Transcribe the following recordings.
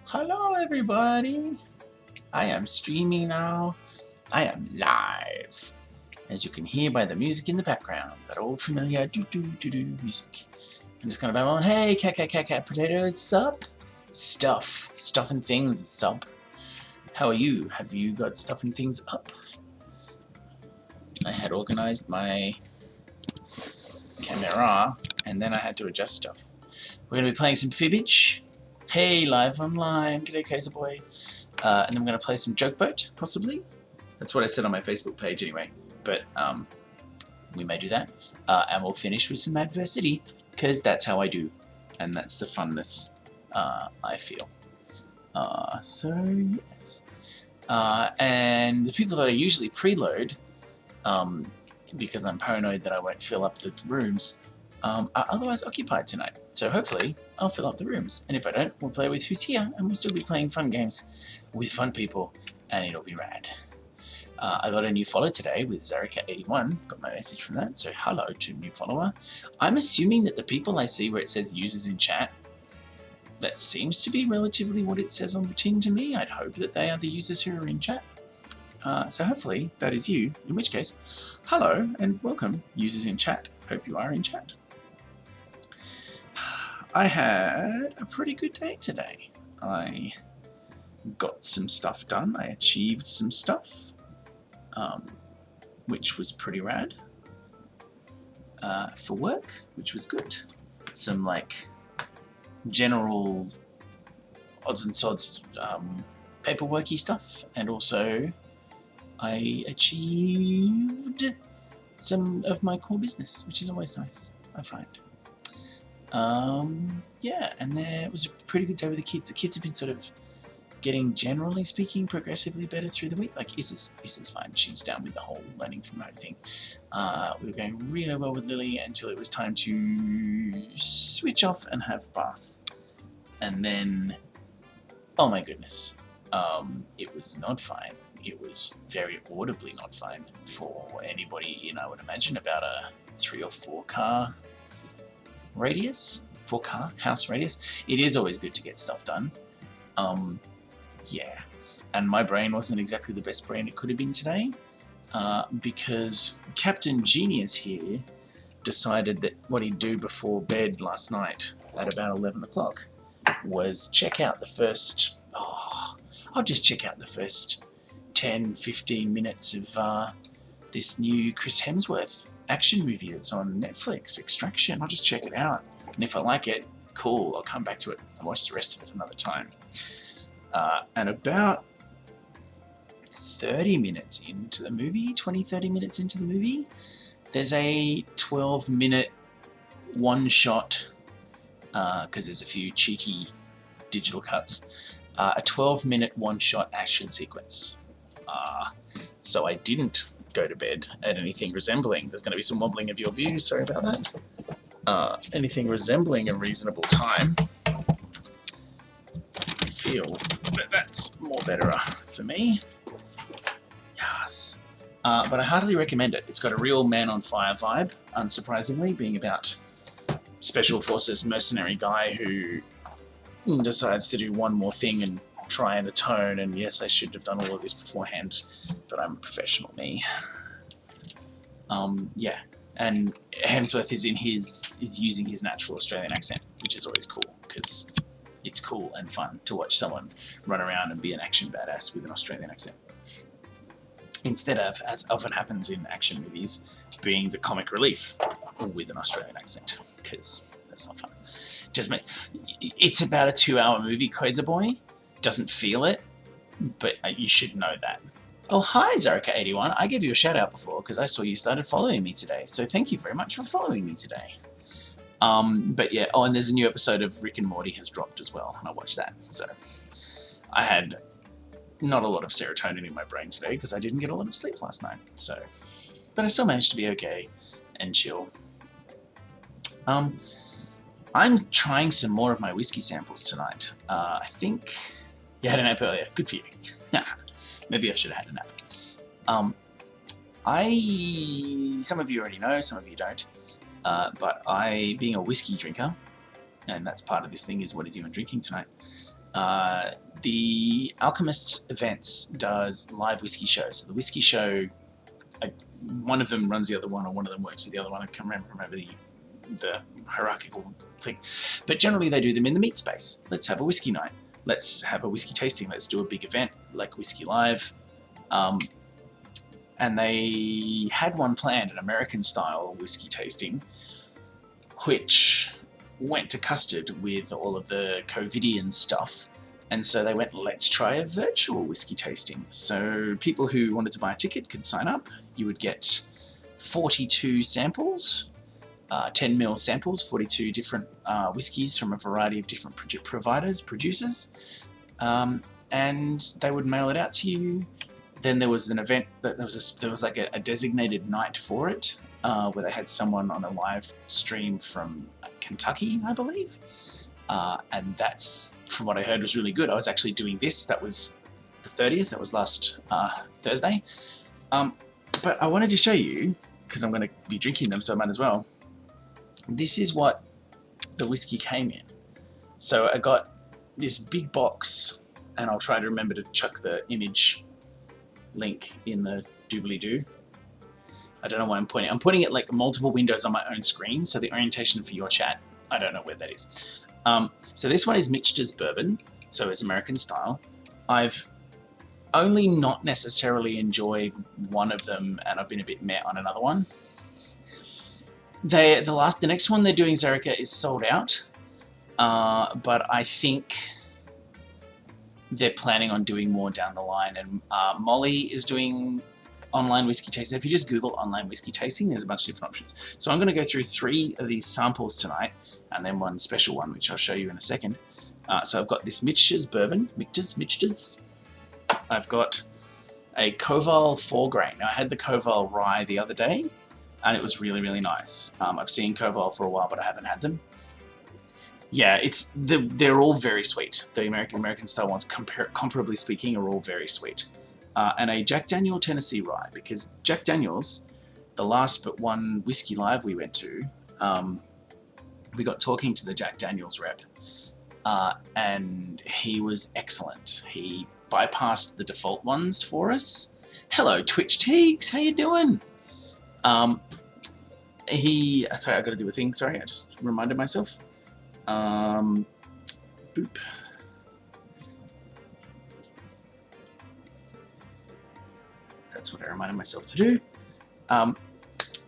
Hello everybody, I am streaming now. I am live, as you can hear by the music in the background, that old familiar music. I'm just gonna bow on, hey cat potatoes, sup? Stuff and things, sup? How are you? Have you got stuff and things up? I had organized my camera and then I had to adjust stuff. We're going to be playing some Fibbage. Hey, live online. G'day, Kaiser Boy. And then we're going to play some Joke Boat, possibly. That's what I said on my Facebook page anyway. But we may do that. And we'll finish with some adversity, because that's how I do. And that's the funness I feel. So, yes. And the people that I usually preload, because I'm paranoid that I won't fill up the rooms, are otherwise occupied tonight. So hopefully I'll fill up the rooms. And if I don't, we'll play with who's here, and we'll still be playing fun games with fun people, and it'll be rad. I got a new follow today with Zarika81. Got my message from that, so hello to new follower. I'm assuming that the people I see where it says users in chat, that seems to be relatively what it says on the tin to me. I'd hope that they are the users who are in chat. So hopefully that is you, in which case, hello and welcome, users in chat. Hope you are in chat. I had a pretty good day today. I got some stuff done. I achieved some stuff, which was pretty rad. For work, which was good. Some like general odds and sods paperworky stuff, and also I achieved some of my core business, which is always nice, I find. Yeah, and there was a pretty good day with the kids. The kids have been sort of getting, generally speaking, progressively better through the week. Like Issa's fine. She's down with the whole learning from home thing. We were going really well with Lily until it was time to switch off and have bath. And then, oh my goodness, it was not fine. It was very audibly not fine for anybody in, I would imagine, about a 3 or 4 car radius, 4 car house radius. It is always good to get stuff done. Yeah, and my brain wasn't exactly the best brain it could have been today, because Captain Genius here decided that what he'd do before bed last night at about 11 o'clock was check out the first, I'll just check out the first 10-15 minutes of this new Chris Hemsworth action movie that's on Netflix, Extraction. I'll just check it out, and if I like it, cool, I'll come back to it and watch the rest of it another time. And about 30 minutes into the movie, 20-30 minutes into the movie, there's a 12-minute one-shot, because there's a few cheeky digital cuts, a 12-minute one-shot action sequence. So I didn't go to bed at anything resembling, there's going to be some wobbling of your views, sorry about that, anything resembling a reasonable time. I feel that that's more better for me. Yes. But I heartily recommend it. It's got a real Man on Fire vibe, unsurprisingly, being about Special Forces mercenary guy who decides to do one more thing and try and atone, and yes, I should have done all of this beforehand, but I'm a professional me. Yeah, and Hemsworth is using his natural Australian accent, which is always cool, because it's cool and fun to watch someone run around and be an action badass with an Australian accent, instead of, as often happens in action movies, being the comic relief with an Australian accent, because that's not fun. It's about a 2-hour movie, Koiser Boy. Doesn't feel it, but you should know that. Oh, hi, Zarika81. I gave you a shout out before because I saw you started following me today, so thank you very much for following me today. But yeah, and there's a new episode of Rick and Morty has dropped as well, and I watched that. So I had not a lot of serotonin in my brain today because I didn't get a lot of sleep last night. So, but I still managed to be okay and chill. I'm trying some more of my whiskey samples tonight. I think you had a nap earlier. Good for you. Maybe I should have had a nap. Some of you already know, some of you don't. But I, being a whiskey drinker, and that's part of this thing, is what is even drinking tonight. The Alchemist Events does live whiskey shows. So the whiskey show, one of them runs the other one, or one of them works with the other one. I can't remember the hierarchical thing. But generally they do them in the meat space. Let's have a whiskey night. Let's have a whiskey tasting. Let's do a big event like Whiskey Live. And they had one planned, an American-style whiskey tasting, which went to custard with all of the COVIDian stuff. And so they went, let's try a virtual whiskey tasting. So people who wanted to buy a ticket could sign up. You would get 42 samples, 10 ml samples, 42 different whiskies from a variety of different producers. And they would mail it out to you. Then there was an event that there was like a designated night for it, where they had someone on a live stream from Kentucky, I believe. And that's, from what I heard, was really good. I was actually doing this. That was the 30th. That was last Thursday. But I wanted to show you, because I'm going to be drinking them, so I might as well. This is what the whiskey came in. So I got this big box, and I'll try to remember to chuck the image link in the doobly-doo. I don't know why I'm pointing. I'm pointing at like multiple windows on my own screen, so the orientation for your chat, I don't know where that is. So this one is Mixtures Bourbon, so it's American style. I've only not necessarily enjoyed one of them, and I've been a bit meh on another one. The next one they're doing, Zerica, is sold out, but I think they're planning on doing more down the line, and Molly is doing online whiskey tasting. If you just Google online whiskey tasting, there's a bunch of different options. So I'm going to go through 3 of these samples tonight, and then one special one, which I'll show you in a second. So I've got this Mixtures Bourbon, Mixtures. I've got a Koval 4-grain. Now I had the Koval Rye the other day, and it was really, really nice. I've seen Koval for a while, but I haven't had them. Yeah, they're all very sweet. The American style ones, comparably speaking, are all very sweet. And a Jack Daniel Tennessee Rye, because Jack Daniels, the last but one Whiskey Live we went to, we got talking to the Jack Daniels rep, and he was excellent. He bypassed the default ones for us. Hello, Twitch Teagues, how you doing? Sorry, I got to do a thing. Sorry, I just reminded myself. Boop. That's what I reminded myself to do. And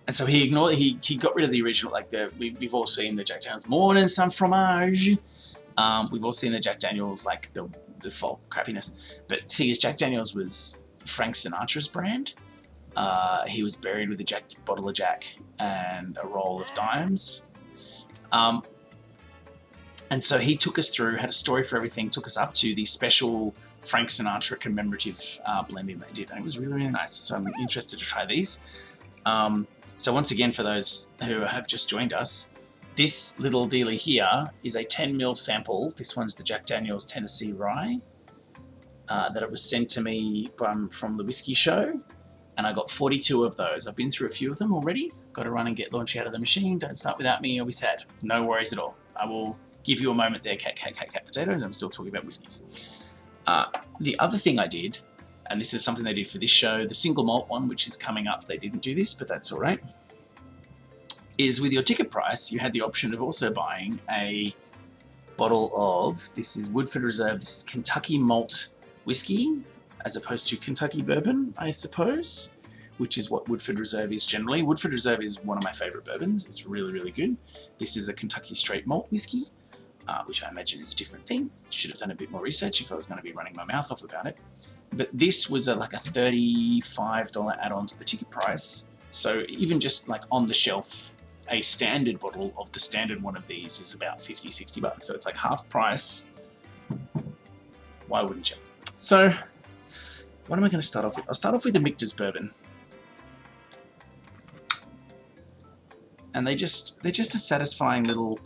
so he ignored. He got rid of the original. Like we've all seen the Jack Daniels Morning Sun Fromage. We've all seen the Jack Daniels like the default crappiness. But the thing is, Jack Daniels was Frank Sinatra's brand. He was buried with a bottle of Jack and a roll of dimes. And so he took us through, had a story for everything, took us up to the special Frank Sinatra commemorative blending they did. And it was really, really nice. So I'm interested to try these. So once again, for those who have just joined us, this little dealie here is a 10 ml sample. This one's the Jack Daniel's Tennessee Rye that it was sent to me from the whiskey show. And I got 42 of those. I've been through a few of them already. Got to run and get launched out of the machine. Don't start without me, you'll be sad. No worries at all. I will give you a moment there, cat potatoes. I'm still talking about whiskies. The other thing I did, and this is something they did for this show, the single malt one, which is coming up, they didn't do this, but that's all right, is with your ticket price, you had the option of also buying a bottle of, this is Woodford Reserve, this is Kentucky malt whiskey, as opposed to Kentucky bourbon, I suppose, which is what Woodford Reserve is generally. Woodford Reserve is one of my favorite bourbons. It's really, really good. This is a Kentucky straight malt whiskey, which I imagine is a different thing. Should have done a bit more research if I was going to be running my mouth off about it. But this was like a $35 add-on to the ticket price. So even just like on the shelf, a standard bottle of the standard one of these is about 50, 60 bucks. So it's like half price. Why wouldn't you? So what am I going to start off with? I'll start off with the Mixtures Bourbon. And they're just a satisfying little,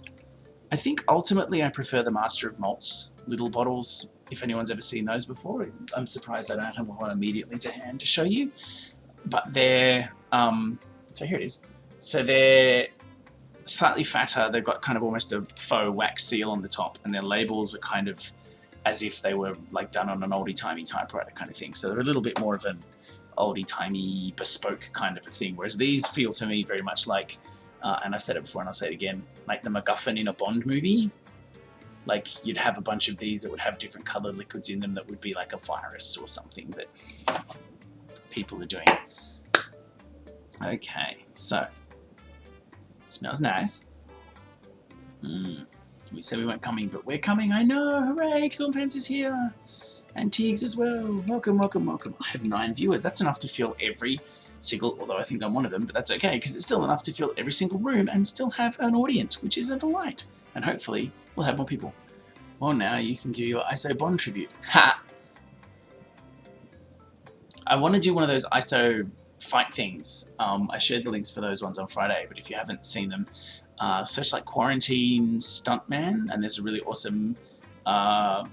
I think ultimately I prefer the Master of Malts little bottles, if anyone's ever seen those before. I'm surprised I don't have one immediately to hand to show you. But they're, so here it is. So they're slightly fatter. They've got kind of almost a faux wax seal on the top, and their labels are kind of as if they were like done on an oldie-timey typewriter kind of thing. So they're a little bit more of an oldie-timey bespoke kind of a thing, whereas these feel to me very much like, and I've said it before and I'll say it again, like the MacGuffin in a Bond movie. Like you'd have a bunch of these that would have different coloured liquids in them that would be like a virus or something that people are doing. Okay, so it smells nice. We said we weren't coming, but we're coming. I know, hooray! Clone Pants is here, and Tiggs as well. Welcome, welcome, welcome. I have 9 viewers. That's enough to fill every single. Although I think I'm one of them, but that's okay because it's still enough to fill every single room and still have an audience, which is a delight. And hopefully we'll have more people. Well, now you can give your ISO Bond tribute. Ha! I want to do one of those ISO fight things. I shared the links for those ones on Friday, but if you haven't seen them, search like Quarantine Stuntman, and there's a really awesome Boss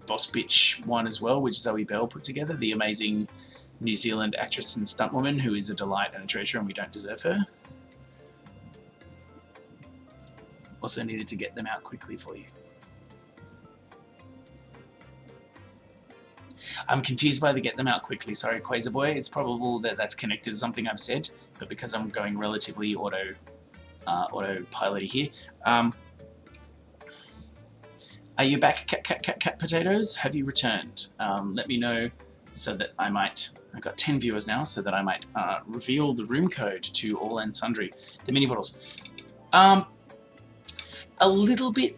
Bitch one as well, which Zoe Bell put together, the amazing New Zealand actress and stuntwoman who is a delight and a treasure, and we don't deserve her. Also needed to get them out quickly for you. I'm confused by the get them out quickly. Sorry, Quasar Boy. It's probable that that's connected to something I've said, but because I'm going relatively autopilot here. Are you back, cat potatoes? Have you returned? Let me know so that I might. I've got 10 viewers now, so that I might reveal the room code to all and sundry. The mini bottles. A little bit,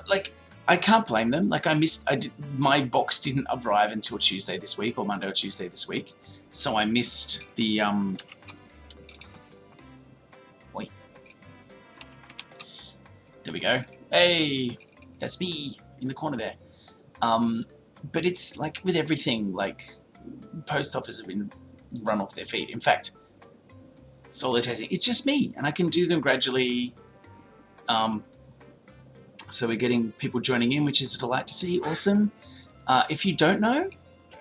like. I can't blame them. Like my box didn't arrive until Tuesday this week, or Monday or Tuesday this week, so I missed the Wait. There we go. Hey, that's me in the corner there. But it's like with everything, like post office have been run off their feet. In fact, solo testing, it's just me, and I can do them gradually. So we're getting people joining in, which is a delight to see. Awesome. If you don't know,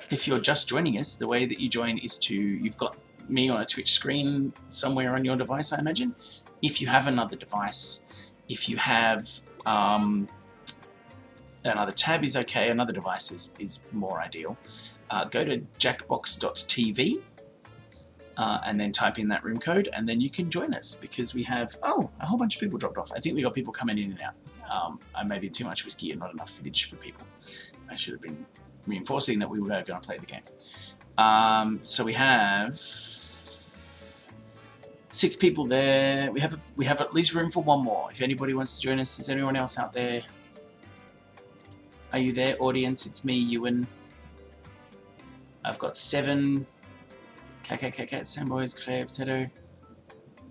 if you're just joining us, the way that you join is you've got me on a Twitch screen somewhere on your device, I imagine. If you have another device, if you have another tab is okay, another device is more ideal. Go to jackbox.tv and then type in that room code, and then you can join us because we have, a whole bunch of people dropped off. I think we got people coming in and out. I may be too much whiskey and not enough footage for people. I should have been reinforcing that we were going to play the game. So we have 6 people there. We have at least room for 1 more. If anybody wants to join us, is anyone else out there? Are you there, audience? It's me, Ewan. I've got 7. Cat, Samboys, Claire, Potato.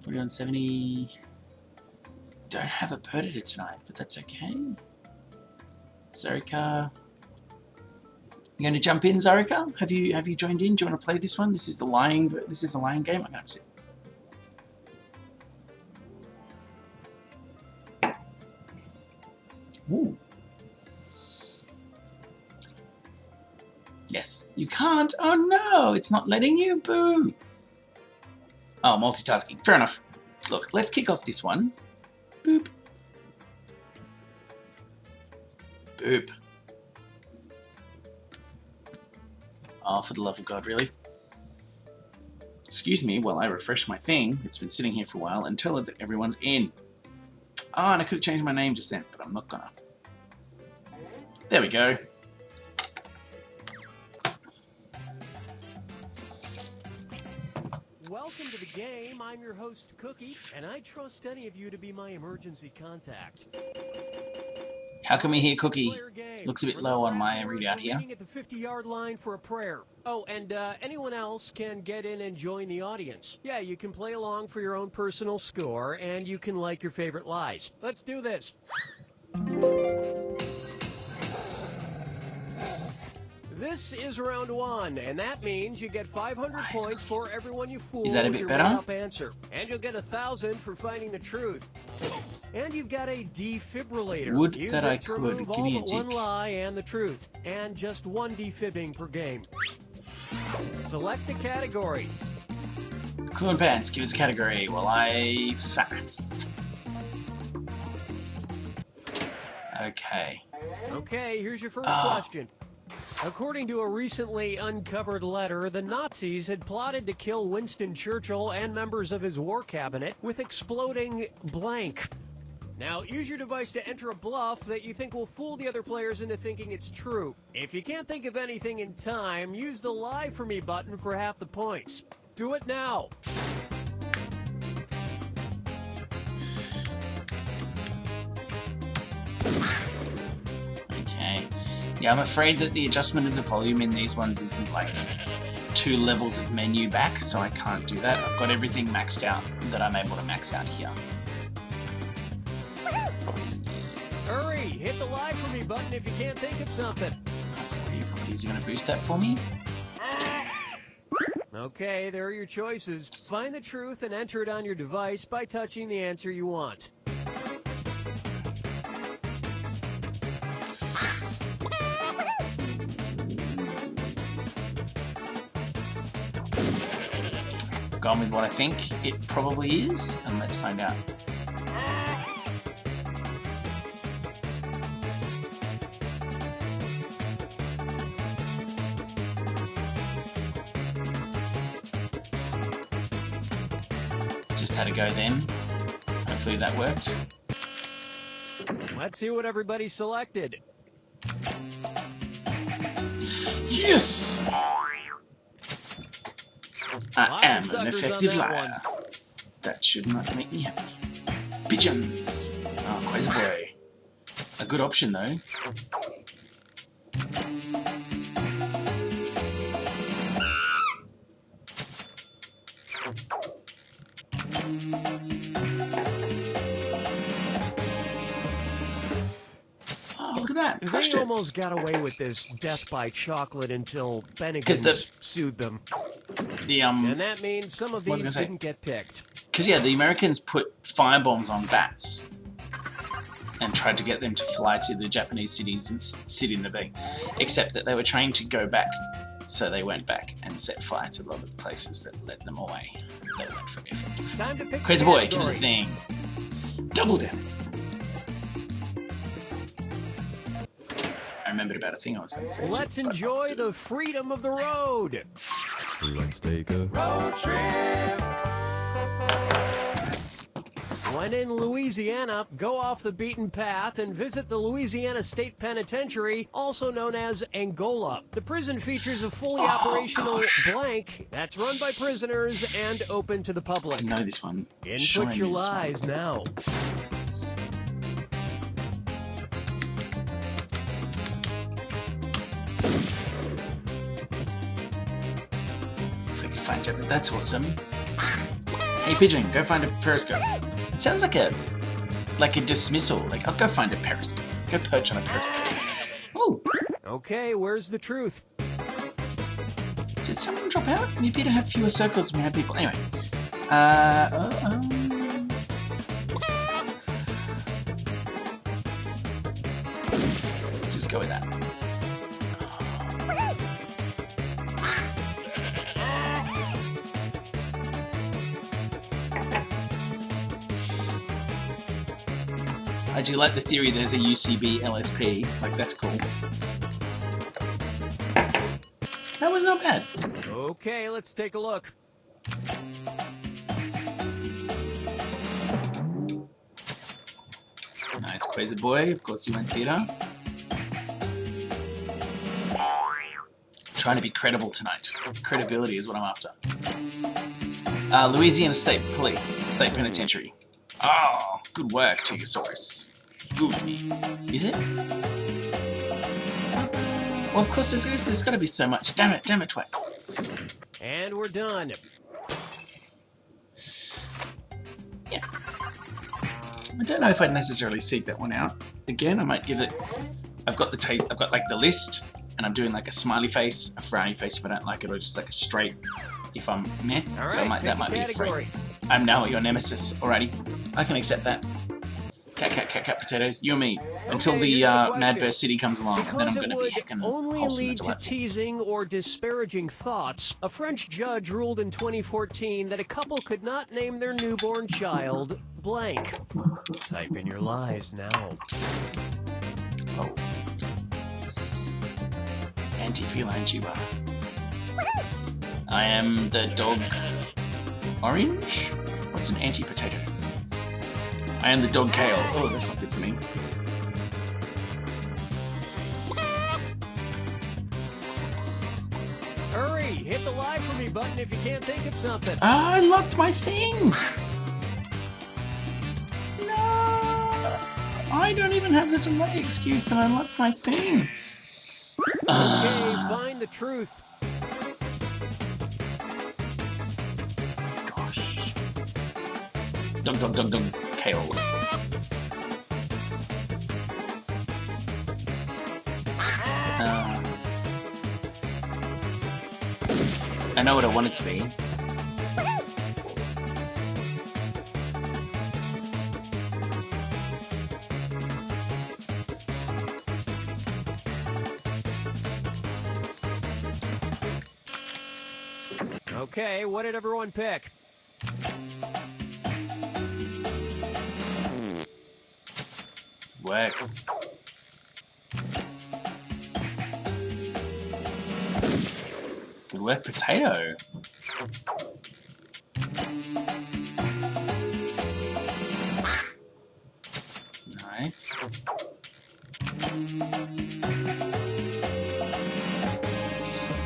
41, 70. Don't have a predator tonight, but that's okay. Zarika, you going to jump in, Zarika? Have you joined in? Do you want to play this one? This is the lying game. I'm going to sit. Ooh. Yes, you can't. Oh no, it's not letting you. Boo. Oh, multitasking. Fair enough. Look, let's kick off this one. Boop. Boop. Oh, for the love of God, really? Excuse me while I refresh my thing. It's been sitting here for a while and tell it that everyone's in. Oh, and I could have changed my name just then, but I'm not gonna. There we go. Welcome to the game. I'm your host, Cookie, and I trust any of you to be my emergency contact. How can we hear Cookie? Looks a bit low on my readout here. At the 50-yard line for a prayer. Oh, and anyone else can get in and join the audience. Yeah, you can play along for your own personal score, and you can like your favorite lies. Let's do this. This is round 1, and that means you get 500 points for everyone you fool. Is that a bit better? Answer. And you'll get 1,000 for finding the truth. And you've got a defibrillator. Would Use that I it to could. remove Give all me a but tick. one lie and the truth. And just 1 defibbing per game. Select a category. Clue and Pants, give us a category while I faff. Okay. Okay, here's your first question. According to a recently uncovered letter, the Nazis had plotted to kill Winston Churchill and members of his war cabinet with exploding blank. Now, use your device to enter a bluff that you think will fool the other players into thinking it's true. If you can't think of anything in time, use the Lie For Me button for half the points. Do it now. Okay. Yeah, I'm afraid that the adjustment of the volume in these ones isn't like 2 levels of menu back, so I can't do that. I've got everything maxed out that I'm able to max out here. Hurry, hit the Lie For Me button if you can't think of something. So what are your properties? You going to boost that for me? Okay, there are your choices. Find the truth and enter it on your device by touching the answer you want. Gone with what I think it probably is, and let's find out. Just had a go then. Hopefully that worked. Let's see what everybody selected. Yes! I am an effective liar. That should not make me happy. Pigeons! Oh, Quasar Boy. A good option though. Oh, look at that! Crushed They it. almost got away with this death by chocolate until Bennigan's sued them. And that means some of these didn't get picked. Because yeah, the Americans put firebombs on bats and tried to get them to fly to the Japanese cities and sit in the thing. Except that they were trained to go back, so they went back and set fire to a lot of the places that led them away. They weren't very effective. Time to pick Quasar Boy, give us a thing. Double down. I remembered about a thing I was going to say. Let's enjoy the freedom of the road. Let's take a road trip. When in Louisiana, go off the beaten path and visit the Louisiana State Penitentiary, also known as Angola. The prison features a fully operational blank that's run by prisoners and open to the public. I know this one. Input your lies now. So I can find it. That's awesome. Hey Pigeon, go find a periscope. It sounds like a dismissal. Like, I'll go find a periscope. Go perch on a periscope. Oh, Okay, where's the truth? did someone drop out? You appear to have fewer circles when we have people. Anyway. Let's just go with that. I do like the theory there's a UCB LSP, like that's cool. That was not bad. Okay, let's take a look. Nice Quasar Boy, of course you went theatre. Trying to be credible tonight. Credibility is what I'm after. Louisiana State Police, State Penitentiary. Oh, good work, Tigosaurus. Fooled me. Is it? Well, of course, there's got to be so much. Damn it twice. And we're done. Yeah. I don't know if I'd necessarily seek that one out. Again, I might give it... I've got like the list, and I'm doing like a smiley face, a frowny face if I don't like it, or just like a straight if I'm meh. All So right, that might be a free. I'm now your nemesis. Alrighty. I can accept that. Cat potatoes. You and me. Until Okay, the here's the Madverse question. City comes along, and then I'm Because going it to be would heckin' only wholesome and lead to delightful. teasing or disparaging thoughts, a French judge ruled in 2014 that a couple could not name their newborn child blank. Type in your lies now. Oh. Anti-feline chihuahua. I am the dog orange? What's an anti-potato? I am the dog kale. Oh, that's not good for me. Hurry, hit the lie for me button if you can't think of something. Ah, I locked my thing! No! I don't even have the delay excuse and I locked my thing. Okay, find the truth. Gosh. Dum, kale. I know what I want it to be. Okay, what did everyone pick? Work. Good work, potato. Nice.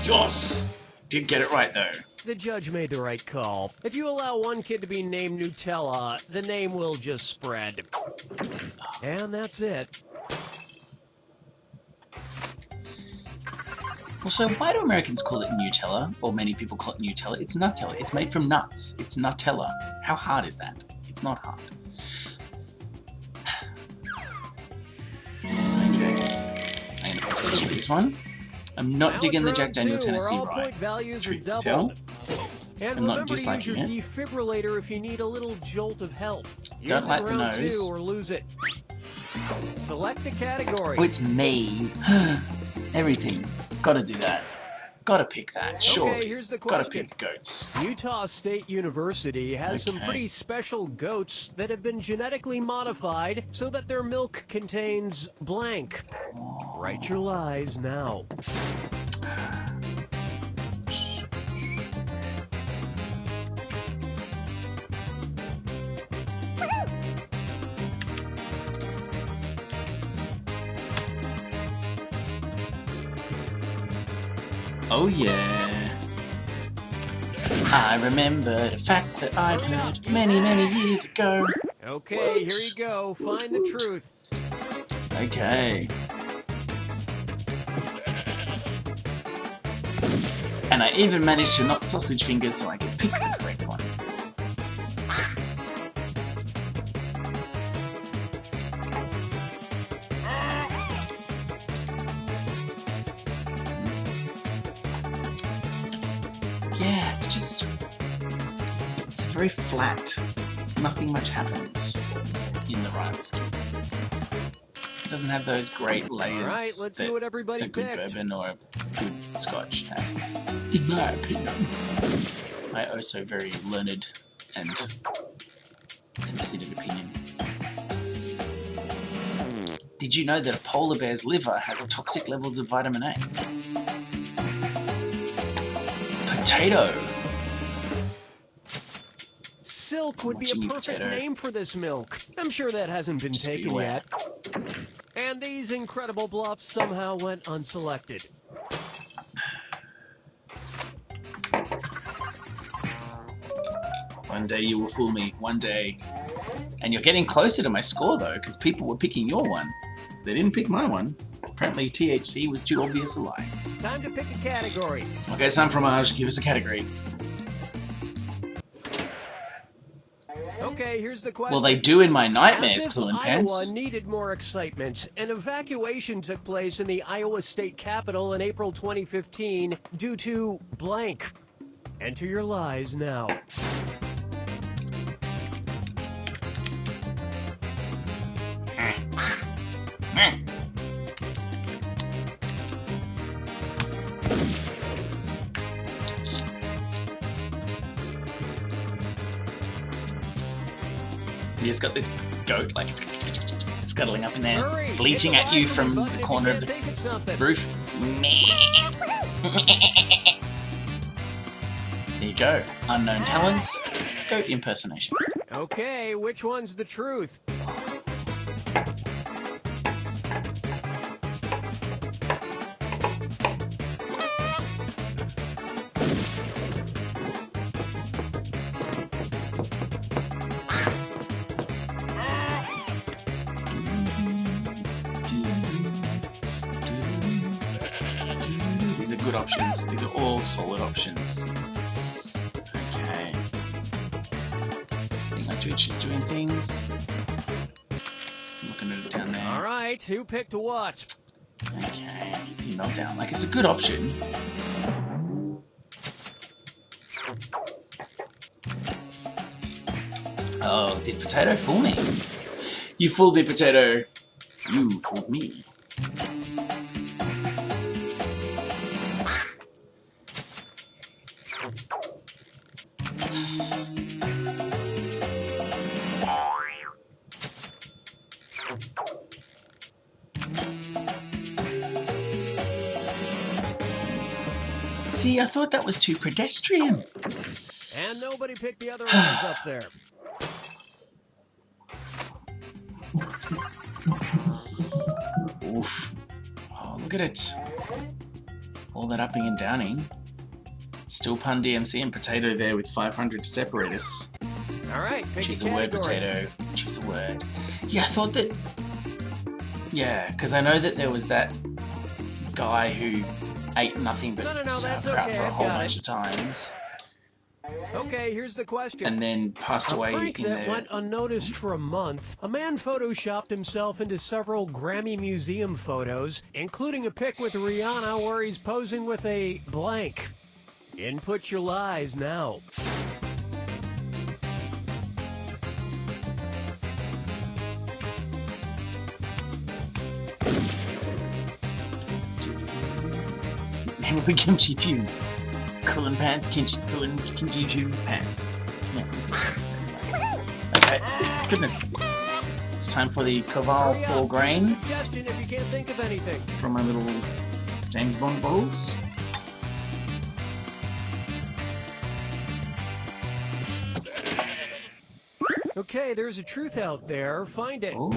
Joss! Did get it right though. The judge made the right call. If you allow one kid to be named Nutella, the name will just spread. And that's it. Also, why do Americans call it Nutella? Or many people call it Nutella? It's Nutella. It's made from nuts. It's Nutella. How hard is that? It's not hard. Okay. I'm going to pay attention to this one. I'm not Now digging the it's Jack round Daniel two, Tennessee where all rye. point values are Truth to tell, doubled. And I'm not remember to use disliking your it. defibrillator if you need a little jolt of help. Use Don't it like the round nose. 2 or lose it. Select a category. Oh, it's me. Everything. Gotta do that. Gotta pick that. Sure. Okay, here's the Gotta question. pick goats. Utah State University has some Okay. pretty special goats that have been genetically modified so that their milk contains blank. Write your lies now. Oh yeah. I remember a fact that I'd heard many, many years ago. Okay, here you go. Find the truth. Okay. And I even managed to not sausage fingers so I could pick the correct one. Yeah, it's very flat. Nothing much happens in the rhyme scheme. It doesn't have those great layers. All right, let's see what everybody a good picked. bourbon or a good scotch has, in my opinion. My oh so very learned and considered opinion. Did you know that a polar bear's liver has toxic levels of vitamin A? Potato! Silk would be a Watching you, perfect potato. name for this milk. I'm sure that hasn't been taken beware. yet. And these incredible bluffs somehow went unselected. One day you will fool me, one day. And you're getting closer to my score though, because people were picking your one. They didn't pick my one. Apparently THC was too obvious a lie. Time to pick a category. Okay, San Fromage, give us a category. Okay, here's the question. Well, they do in my nightmares, As if Clue and Iowa Pants. needed more excitement. An evacuation took place in the Iowa state capitol in April 2015 due to blank. Enter your lies now. you just got this goat like scuttling up in there, Hurry, bleating hit at the you like from button the if you corner of can't the think of something. roof. There you go. Unknown talents. Goat impersonation. Okay, which one's the truth? These are good options. These are all solid options. Okay. I think my Twitch is doing things. I'm looking at it down there. All right, who picked what? Okay, ET meltdown. Like, it's a good option. Oh, did Potato fool me? You fooled me, Potato. You fooled me. See, I thought that was too pedestrian. And nobody picked the other ones up there. Oof. Oh, look at it. All that upping and downing. Still pun DMC and Potato there with 500 to separate us. All right, pick Choose a a word, category. Potato. Choose a word. Yeah, I thought that... Yeah, because I know that there was that guy who ate nothing but No, that's sauerkraut okay, for a I've whole got bunch it. of times. Okay, here's the question. And then passed A away prank in that the... went unnoticed for a month, a man photoshopped himself into several Grammy Museum photos, including a pic with Rihanna where he's posing with a blank. Input your lies now. Anyway, Kimchi Fumes. Cooling pants, Kimchi Fumes pants. Yeah. Okay, goodness. It's time for the Koval Hurry up, 4 grain suggestion if you can't think of anything. from my little James Bond bottles. Okay, there's a truth out there. Find it. Oh.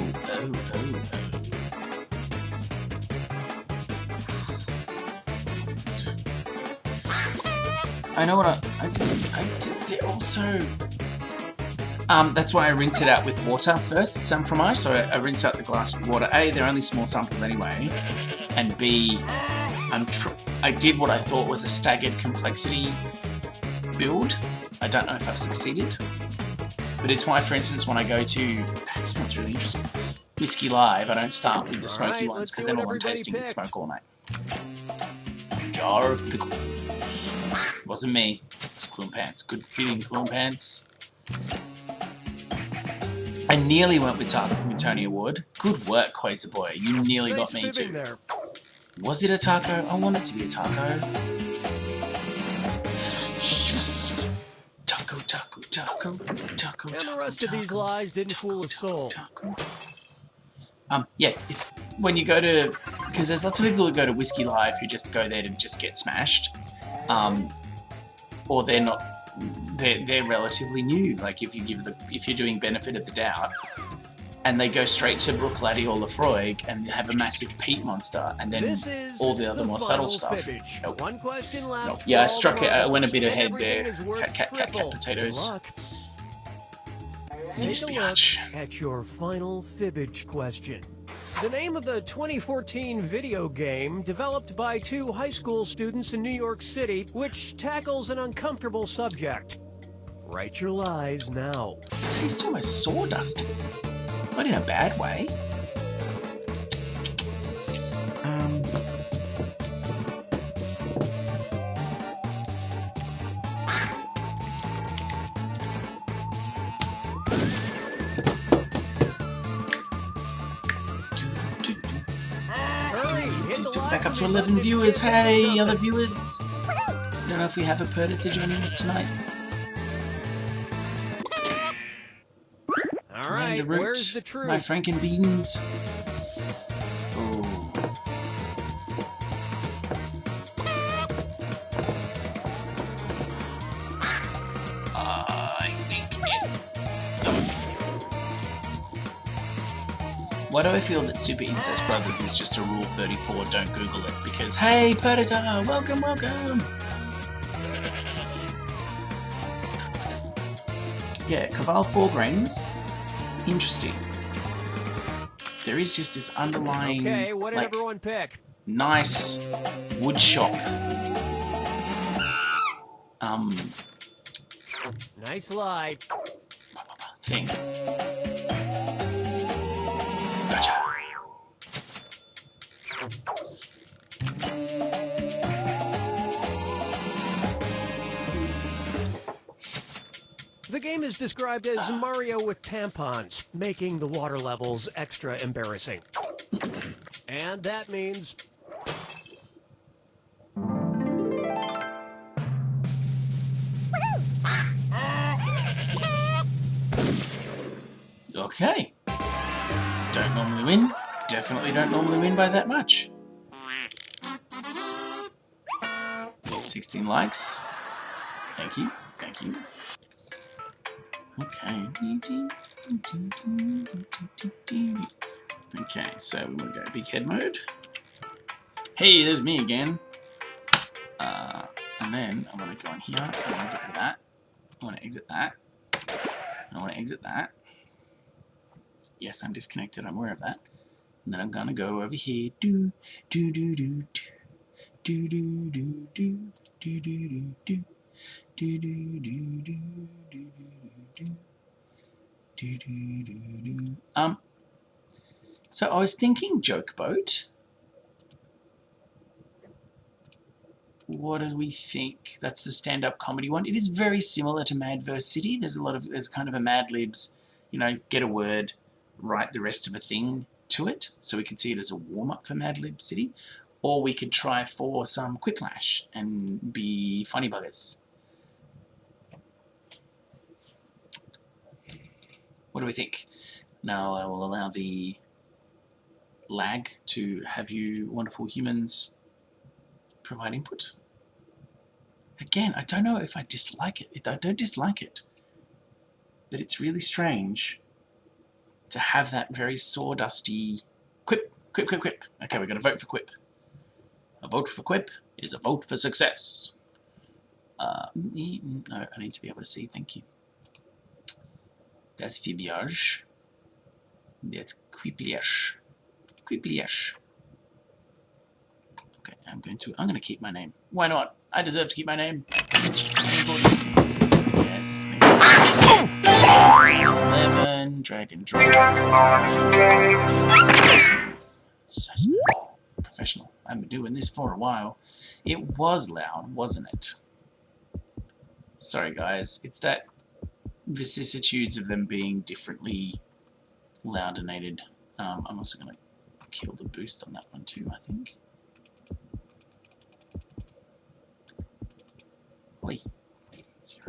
I know what I did also. That's why I rinse it out with water first, some from ice. So I rinse out the glass with water. A, they're only small samples anyway, and B, I did what I thought was a staggered complexity build. I don't know if I've succeeded, but it's why, for instance, when I go to that smells really interesting. Whiskey Live, I don't start with the smoky Alright, ones let's because see then what all I'm everybody tasting is picked. smoke all night. Jar of pickles. Wasn't me. It's Cooling Pants. Good fitting Cooling Pants. I nearly went with Tony Award. Good work, Quasar Boy. You nearly got me Nice fibbing too. there. Was it a taco? I want it to be a taco. Taco, taco, taco, taco, And the rest of these lies didn't fool a soul. taco. Yeah, it's when you go to, because there's lots of people who go to Whiskey Live who just go there to just get smashed, or they're not, they're relatively new. Like if you're doing benefit of the doubt, and they go straight to Brook Laddie or Lefroy and have a massive peat monster, and then This is all the other more subtle final stuff. fibbage. Nope. One question left. Nope. Yeah, I for all struck the it. I went a marbles, bit and ahead everything there. is worth Cat, triple. potatoes. Good luck. Yes, Take a biatch. look at your final fibbage question. The name of the 2014 video game developed by two high school students in New York City, which tackles an uncomfortable subject. Write your lies now. It tastes almost sawdusty. Not in a bad way. Hurry, hit the like Back up to button 11 if you viewers. can't think of Hey, something. other viewers. I don't know if we have a Perdita joining us tonight. All right, right, the root. where's the truth? My Franken beans. Oh. I think it. Why do I feel that Super Incest Brothers is just a Rule 34, don't Google it? Because, hey, Perdita, welcome, welcome! Yeah, Caval 4 grains. Interesting. There is just this underlying, Okay, what did like, everyone pick? nice wood shop Nice lie. thing. Gotcha. The game is described as Mario with tampons, making the water levels extra embarrassing. And that means... Okay. Don't normally win. Definitely don't normally win by that much. 16 likes. Thank you. Thank you. Okay. Okay, so we want to go big head mode. Hey, there's me again. And then I want to go in here. I want to get rid of that. I want to exit that. I want to exit that. Yes, I'm disconnected. I'm aware of that. And then I'm gonna go over here. Do do do do do do do do do do do do do do do do do do do. So I was thinking Joke Boat. What do we think? That's the stand-up comedy one. It is very similar to Madverse City. There's kind of a Mad Libs, you know, get a word, write the rest of a thing to it, so we could see it as a warm-up for Mad Lib City, or we could try for some quiplash and be funny buggers. What do we think? Now I will allow the lag to have you wonderful humans provide input. Again, I don't know if I dislike it. I don't dislike it, but it's really strange to have that very sawdusty quip, quip, quip, quip. Okay, we're going to vote for quip. A vote for quip is a vote for success. No, I need to be able to see, thank you. Das Fibiage. That's quipliage. Quipliage. Okay, I'm going to keep my name. Why not? I deserve to keep my name. Yes, thank you. 11, drag and drop. So smooth. So smooth. Professional. I've been doing this for a while. It was loud, wasn't it? Sorry guys, it's that vicissitudes of them being differently loudinated. I'm also going to kill the boost on that one too, I think. Oi. 0.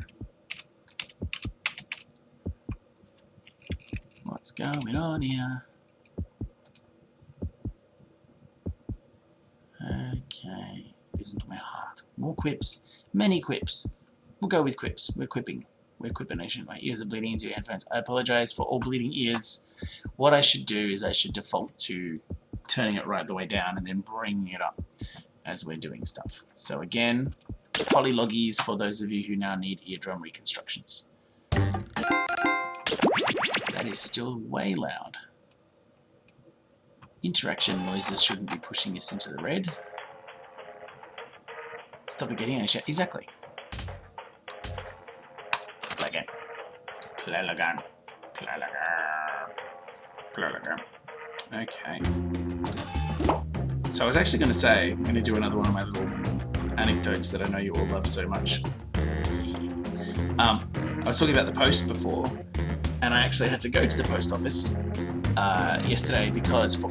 What's going on here? Okay. Listen to my heart. More quips. Many quips. We'll go with quips. We're quipping. We're Quippination. My ears are bleeding into your headphones. I apologize for all bleeding ears. What I should do is I should default to turning it right the way down and then bringing it up as we're doing stuff. So again, polyloggies for those of you who now need eardrum reconstructions. That is still way loud. Interaction noises shouldn't be pushing us into the red. Stop it getting any shit. Exactly. Play again. Play again. Play again. Play again. Okay. So I was actually going to say, I'm going to do another one of my little anecdotes that I know you all love so much. I was talking about the post before, and I actually had to go to the post office yesterday because for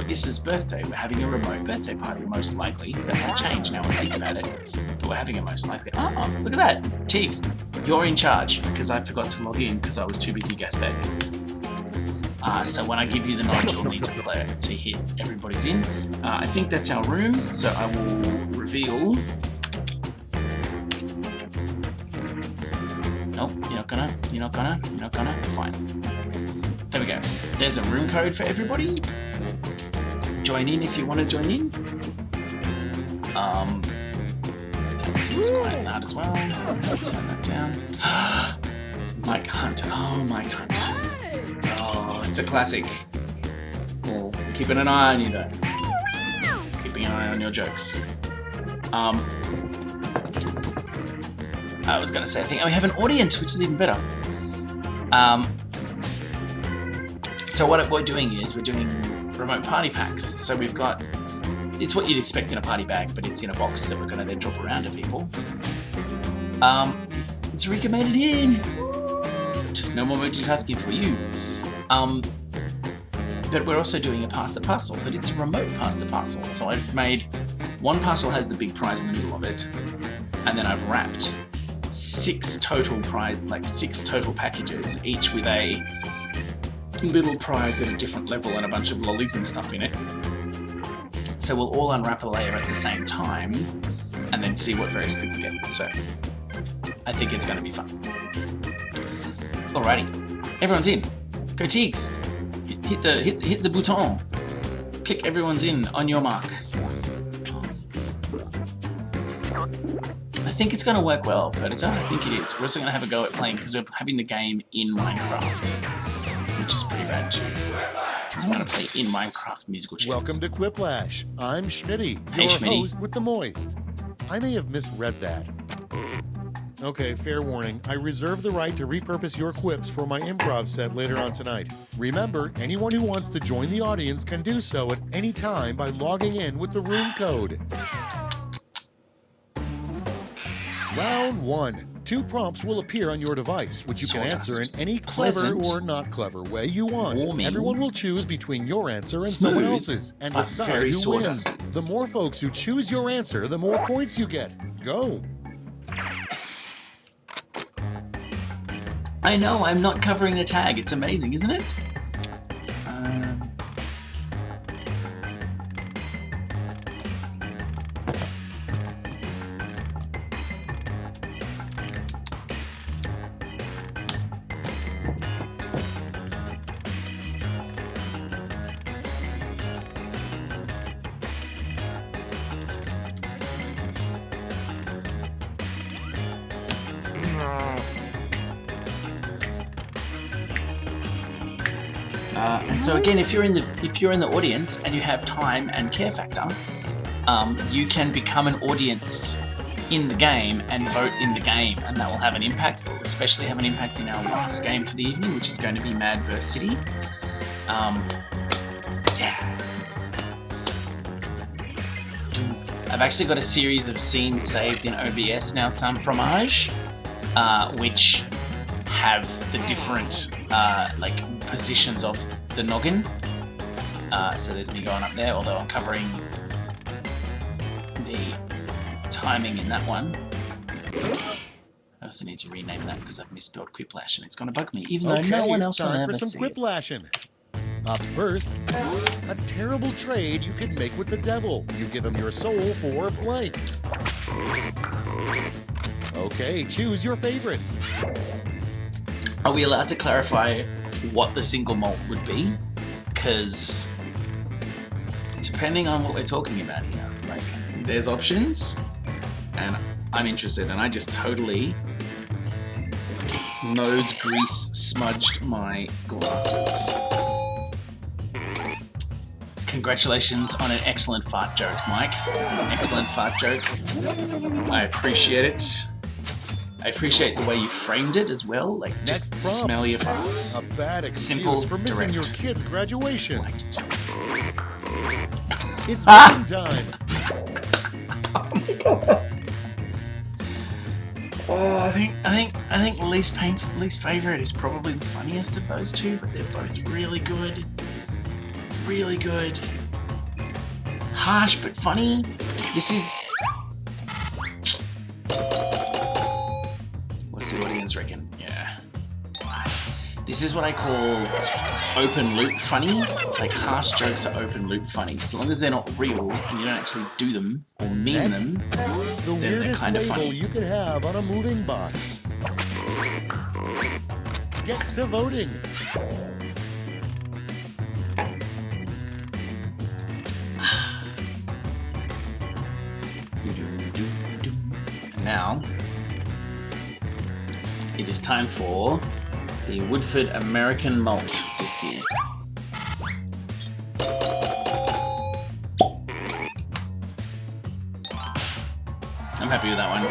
Issa's birthday, we're having a remote birthday party, most likely. That will change now when I think about it, but we're having it most likely. Oh, look at that. Tiggs, you're in charge because I forgot to log in because I was too busy gasbagging. So when I give you the nod, you'll need to hit everybody's in. I think that's our room, so I will reveal. Nope, you're not gonna. Fine. There we go. There's a room code for everybody. Join in if you want to join in. That seems quite loud as well. Turn that down. Mike Hunt. Oh, Mike Hunt. Oh, it's a classic. Well, keeping an eye on you though. Keeping an eye on your jokes. I was going to say, I think we have an audience, which is even better. So what we're doing is we're doing remote party packs. So we've got, it's what you'd expect in a party bag, but it's in a box that we're going to then drop around to people. Zarika made it in. No more multitasking for you. But we're also doing a pass the parcel, but it's a remote pass the parcel. So I've made, one parcel has the big prize in the middle of it, and then I've wrapped 6 total packages, each with a little prize at a different level and a bunch of lollies and stuff in it. So we'll all unwrap a layer at the same time and then see what various people get. So I think it's going to be fun. Alrighty, everyone's in. Go Teagues. Hit the button. Click everyone's in on your mark. I think it's going to work well, Predator. I think it is. We're also going to have a go at playing because we're having the game in Minecraft, which is pretty bad too. Because I'm going to play in Minecraft musical chairs. Welcome to Quiplash. I'm Schmitty, Hey, your Schmitty. host with the moist. I may have misread that. Okay, fair warning. I reserve the right to repurpose your quips for my improv set later on tonight. Remember, anyone who wants to join the audience can do so at any time by logging in with the room code. Round 1. 2 prompts will appear on your device, which you can answer in any clever Pleasant. or not clever way you want. Warming. Everyone will choose between your answer and Smooth, someone else's, and but decide very who sawdust. wins. The more folks who choose your answer, the more points you get. Go! I know, I'm not covering the tag. It's amazing, isn't it? And so again, if you're in the audience and you have time and care factor, you can become an audience in the game and vote in the game, and that will have an impact. It will especially have an impact in our last game for the evening, which is going to be Mad vs City. Yeah. I've actually got a series of scenes saved in OBS now, some fromage, which have the different like positions of the noggin. So there's me going up there, although I'm covering the timing in that one. I also need to rename that because I've misspelled Quiplash and it's going to bug me, even though no one else will ever see it. It's time for some quiplashing. Up first, a terrible trade you could make with the devil. You give him your soul for blank. Okay, choose your favorite. Are we allowed to clarify what the single malt would be? Because depending on what we're talking about here, like there's options, and I'm interested, and I just totally nose grease smudged my glasses. Congratulations on an excellent fart joke, Mike. An excellent fart joke. I appreciate it. I appreciate the way you framed it as well. Like, just Next prompt. smell your farts. A bad excuse Simple, for missing direct. your kid's graduation. Liked it. It's voting time. Oh, I think least favorite is probably the funniest of those two, but they're both really good. Really good. Harsh but funny. This is. What does the audience reckon? Yeah. This is what I call open loop funny. Like harsh jokes are open loop funny. As long as they're not real and you don't actually do them or mean Next, them, the then they're weirdest kind of label funny. you could have on a moving box. Get to voting. And now, it is time for the Woodford American Malt Whiskey. I'm happy with that one.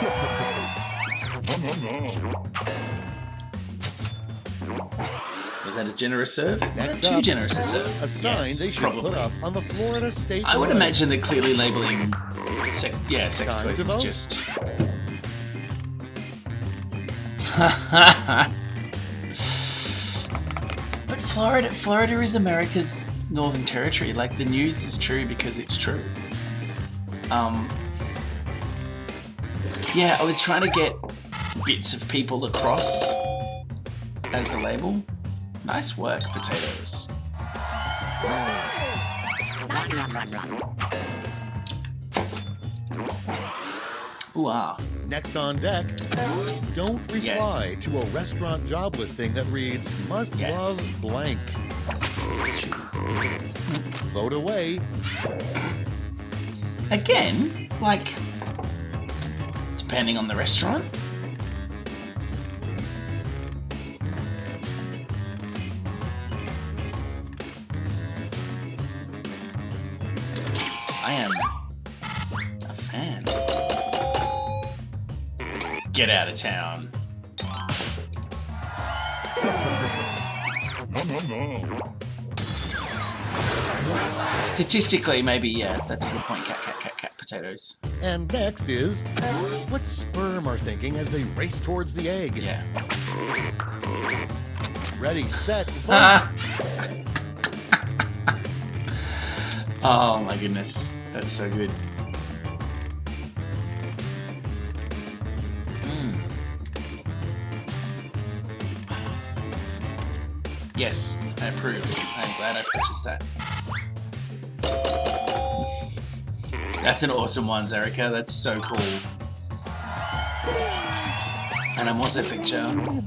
Was that a generous serve? Was Next that too up, generous a serve? A sign Yes, they should probably. put up on the Florida State I would line. imagine that clearly labeling sex Time toys to is vote. just... But Florida is America's Northern Territory. Like, the news is true because it's true. Yeah, I was trying to get bits of people across as the label. Nice work, potatoes. Ooh, ah. Next on deck, don't reply Yes. to a restaurant job listing that reads, must Yes. love blank. Cheese. Vote away. Again, like, depending on the restaurant. I am a fan. Get out of town. Statistically, maybe, yeah, that's a good point. Cat, potatoes. And next is, what sperm are thinking as they race towards the egg? Yeah. Ready, set, vote. Ah. Oh my goodness, that's so good. Yes, I approve. I'm glad I purchased that. That's an awesome one, Zerica. That's so cool. And I'm also picturing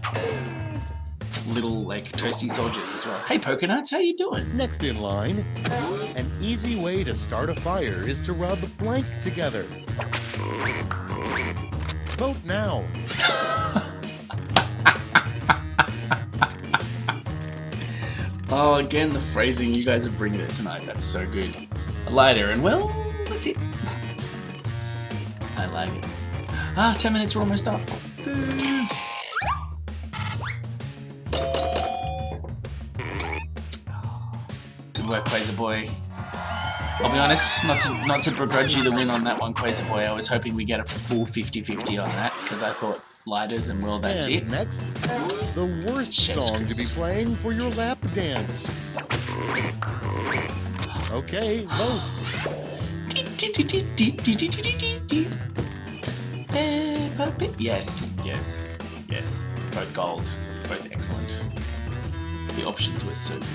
little, like, toasty soldiers as well. Hey, Pokenuts, how you doing? Next in line, an easy way to start a fire is to rub blank together. Vote now. Oh, again, the phrasing. You guys are bringing it tonight. That's so good. A lighter, and well, that's it. I like it. 10 minutes are almost up. Boo. Good work, Quasar Boy. I'll be honest, not to begrudge you the win on that one, Quasar Boy. I was hoping we get a full 50-50 on that, because I thought lighters and well, that's And it. next, the worst Chef's song to be kiss. playing for your lap dance. Okay, vote. Yes. Both gold. Both excellent. The options were so good.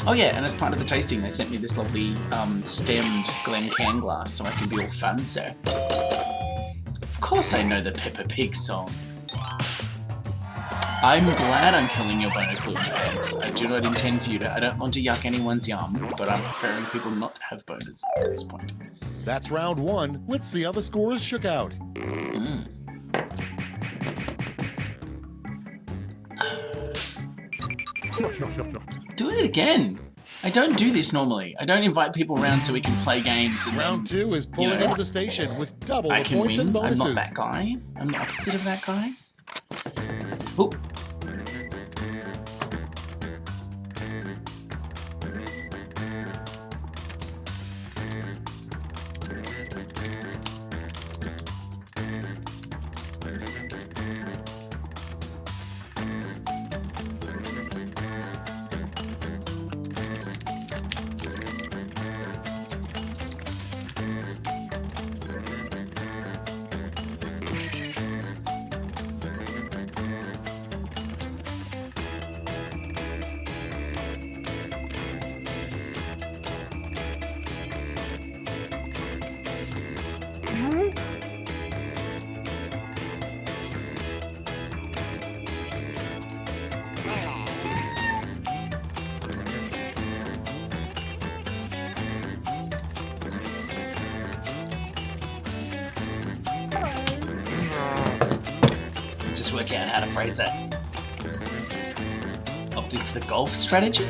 Oh yeah, and as part of the tasting, they sent me this lovely stemmed Glencairn glass so I can be all fancy. Of course I know the Peppa Pig song. I'm glad I'm killing your boner clue pants. I do not intend for you to. I don't want to yuck anyone's yum, but I'm preferring people not to have boners at this point. That's round one. Let's see how the scores shook out. Doing it again. I don't do this normally. I don't invite people around so we can play games and Round then two is pulling you know, into the station with double I the can points and win. I'm bonuses. not that guy. I'm the opposite of that guy. Oh. to work out how to phrase that. Opting for the golf strategy?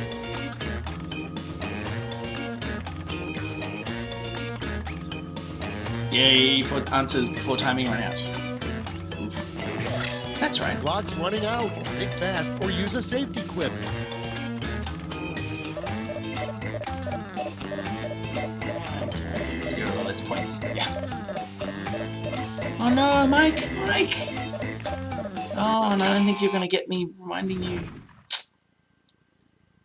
Yay, for answers before timing run out. Oof. That's right. Clock's running out. Think fast or use a safety quip. Zero or less points. Yeah. Oh no, Mike! Mike! Oh, and I don't think you're going to get me reminding you.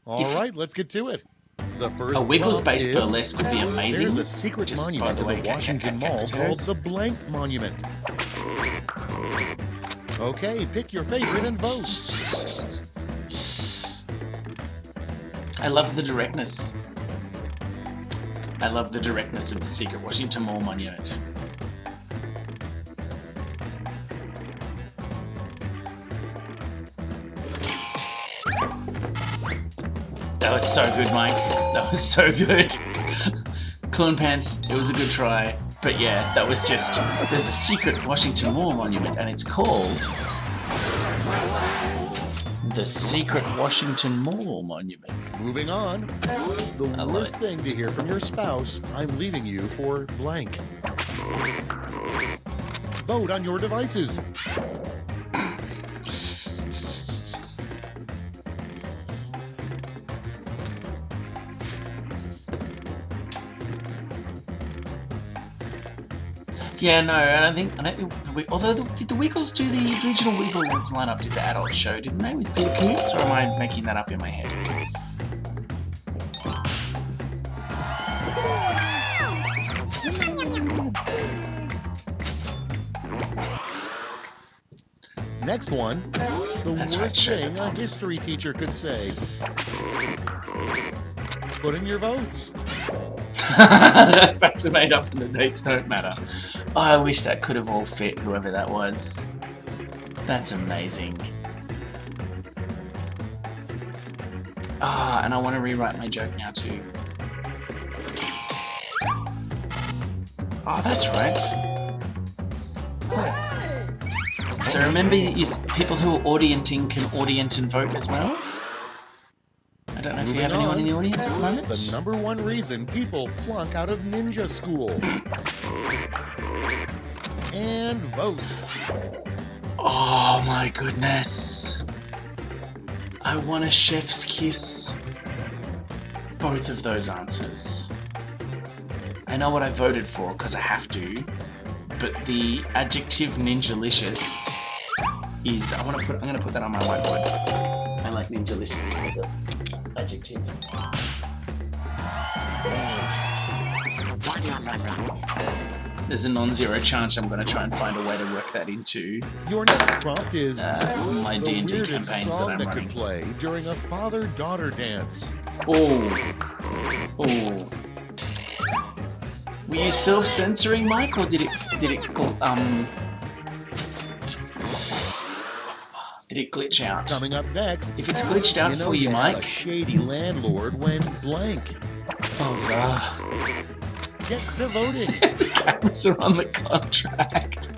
All right, let's get to it. The first A Wiggles-based prompt is, burlesque would be amazing. There's a secret Just monument by the to way, the Washington Mall called the Blank Monument. Okay, pick your favorite and vote. I love the directness. I love the directness of the secret Washington Mall monument. That was so good, Mike. That was so good. Clun Pants, it was a good try. But yeah, that was just... There's a secret Washington Mall monument, and it's called... the secret Washington Mall monument. Moving on. The worst thing to hear from your spouse, I'm leaving you for blank. Vote on your devices. Yeah, no, I don't think although did the Wiggles do the original Wiggles lineup? Did the adult show, didn't they, with Peter Coots, or am I making that up in my head? Next one. The That's right, worst shows thing and a prompts. history teacher could say. Put in your votes. Facts are made up and the dates don't matter. Oh, I wish that could have all fit, whoever that was. That's amazing. Ah, and I want to rewrite my joke now too. Oh, that's right. So remember, people who are audienting can audient and vote as well? I don't know if you have anyone in the audience at the moment. The #1 reason people flunk out of ninja school. And vote. Oh my goodness. I want a chef's kiss. Both of those answers. I know what I voted for because I have to, but the adjective ninjalicious is, I'm gonna put that on my whiteboard. I like ninjalicious as an adjective. There's a non-zero chance I'm going to try and find a way to work that into Your next prompt is my the D&D weirdest campaigns that song I'm that running. could play during a father-daughter dance. Oh. Were you self-censoring, Mike, or did it glitch out? Coming up next, If it's glitched out for you, have Mike. a shady landlord when blank. Oh, Zah. Get to voting. The cameras are on the contract.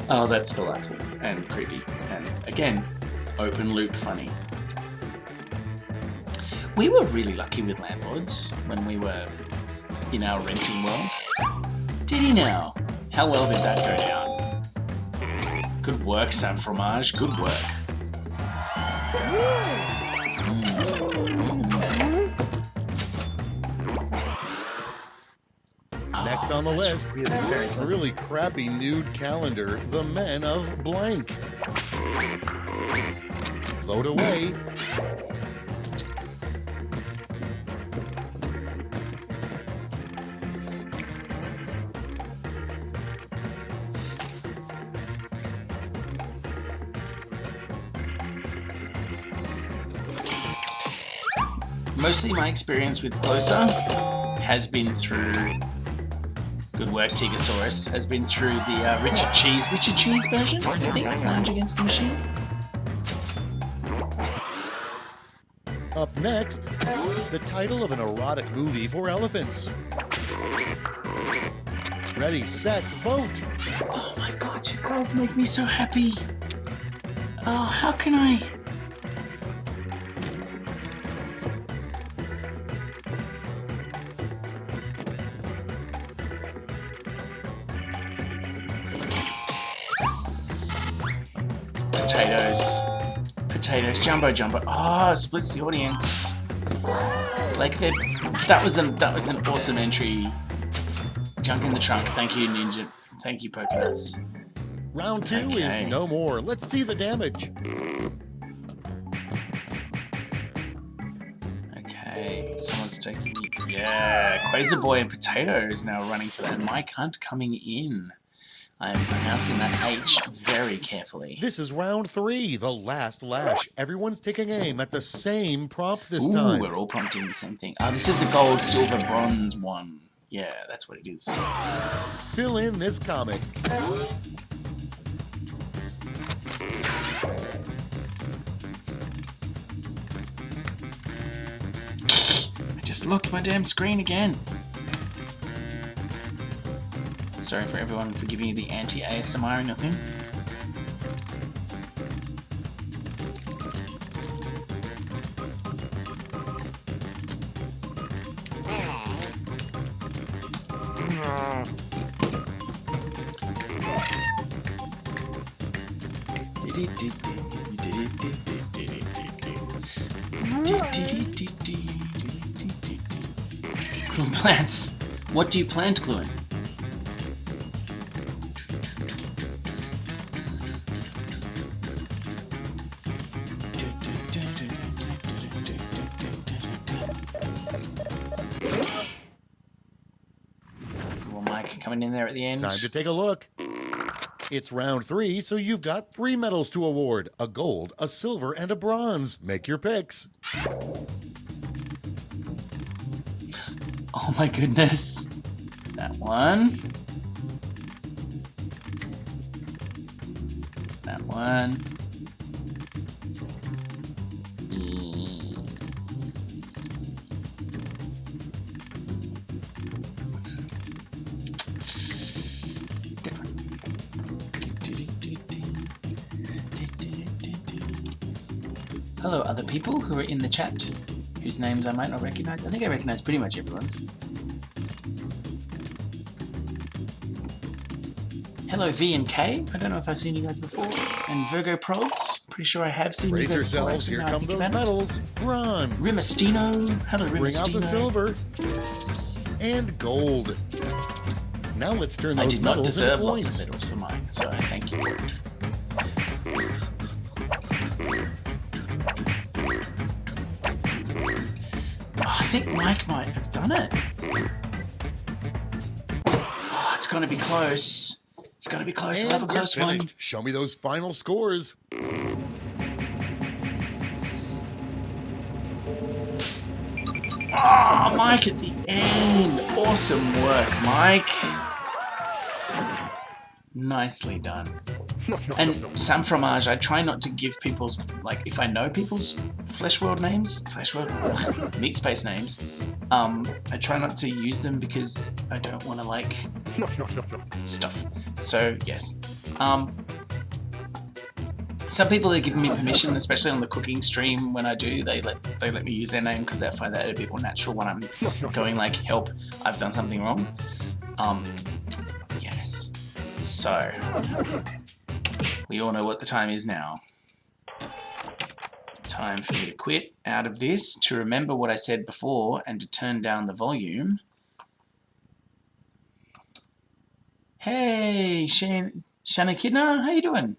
Oh, that's delightful and creepy. And again, open loop funny. We were really lucky with landlords when we were in our renting world. Did he now? How well did that go down? Good work, Sam Fromage. Good work. Next on the That's list, really very a pleasant. really crappy nude calendar, The Men of Blank. Vote away. Mostly my experience with Closer has been through, good work Tigosaurus, has been through the Richard Cheese version, I think, Lounge Against the Machine. Up next, the title of an erotic movie for elephants. Ready, set, vote. Oh my god, you guys make me so happy. Oh, how can I? Potatoes. Potatoes. Jumbo jumbo. Oh, splits the audience. Like that was an awesome entry. Junk in the trunk. Thank you, Ninja. Thank you, Pokenuts. Round 2 is no more. Let's see the damage. Okay, someone's taking me. Yeah, Quasar Boy and Potato is now running for that. Mike Hunt coming in. I am pronouncing that H very carefully. This is round 3, the last lash. Everyone's taking aim at the same prompt this Ooh, time. we're all prompting the same thing. This is the gold, silver, bronze one. Yeah, that's what it is. Fill in this comic. I just locked my damn screen again. Sorry for everyone for giving you the anti-ASMR and nothing. Plants. What do you plant, Gluin? Well, Mike coming in there at the end. Time to take a look. It's round 3, so you've got 3 medals to award. A gold, a silver, and a bronze. Make your picks. Oh my goodness. That one. That one. Hello, other people who are in the chat, whose names I might not recognize. I think I recognize pretty much everyone's. Hello, V and K. I don't know if I've seen you guys before. And Virgo Pros. Pretty sure I have seen Brace you guys before. yourselves, here Now I come think those about it. medals. Bronze. Rimastino. Hello, Rimastino. Bring out the silver. And gold. Now let's turn those I did not medals deserve into lots points. of medals for mine, so I thank you for it. Oh, I think Mike might have done it. Oh, it's going to be close. It's going to be close. I'll have a And we're close one. finished. Show me those final scores. Oh, Mike at the end. Awesome work, Mike. Nicely done. And Sam Fromage, I try not to give people's, like, if I know people's Flesh World names, Meat Space names, I try not to use them because I don't want to, like, stuff. So, yes. Some people have given me permission, especially on the cooking stream when I do, they let me use their name because they find that a bit more natural when I'm going like, help, I've done something wrong. Yes. So, we all know what the time is now. Time for me to quit out of this, to remember what I said before and to turn down the volume. Hey, Shanna Kidner, how you doing?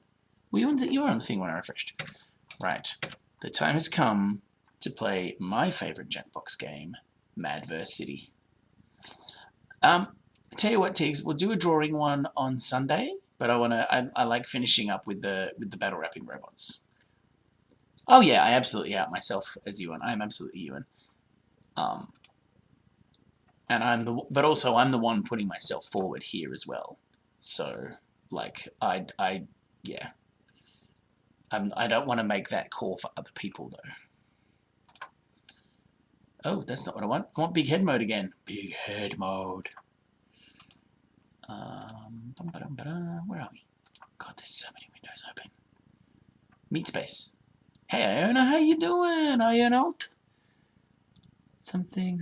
Well, you were on the thing when I refreshed. Right. The time has come to play my favourite Jackbox game, Madverse City. Tell you what, Tiggs, we'll do a drawing one on Sunday, but I like finishing up with the battle rapping robots. Oh yeah, I absolutely out myself as Ewan. I am absolutely Ewan. And but also I'm the one putting myself forward here as well. So like yeah. I don't want to make that call for other people though. Oh, that's not what I want. I want big head mode again. Big head mode. Where are we? God, there's so many windows open. Meet space. Hey, Iona, how you doing? Are you out? Something.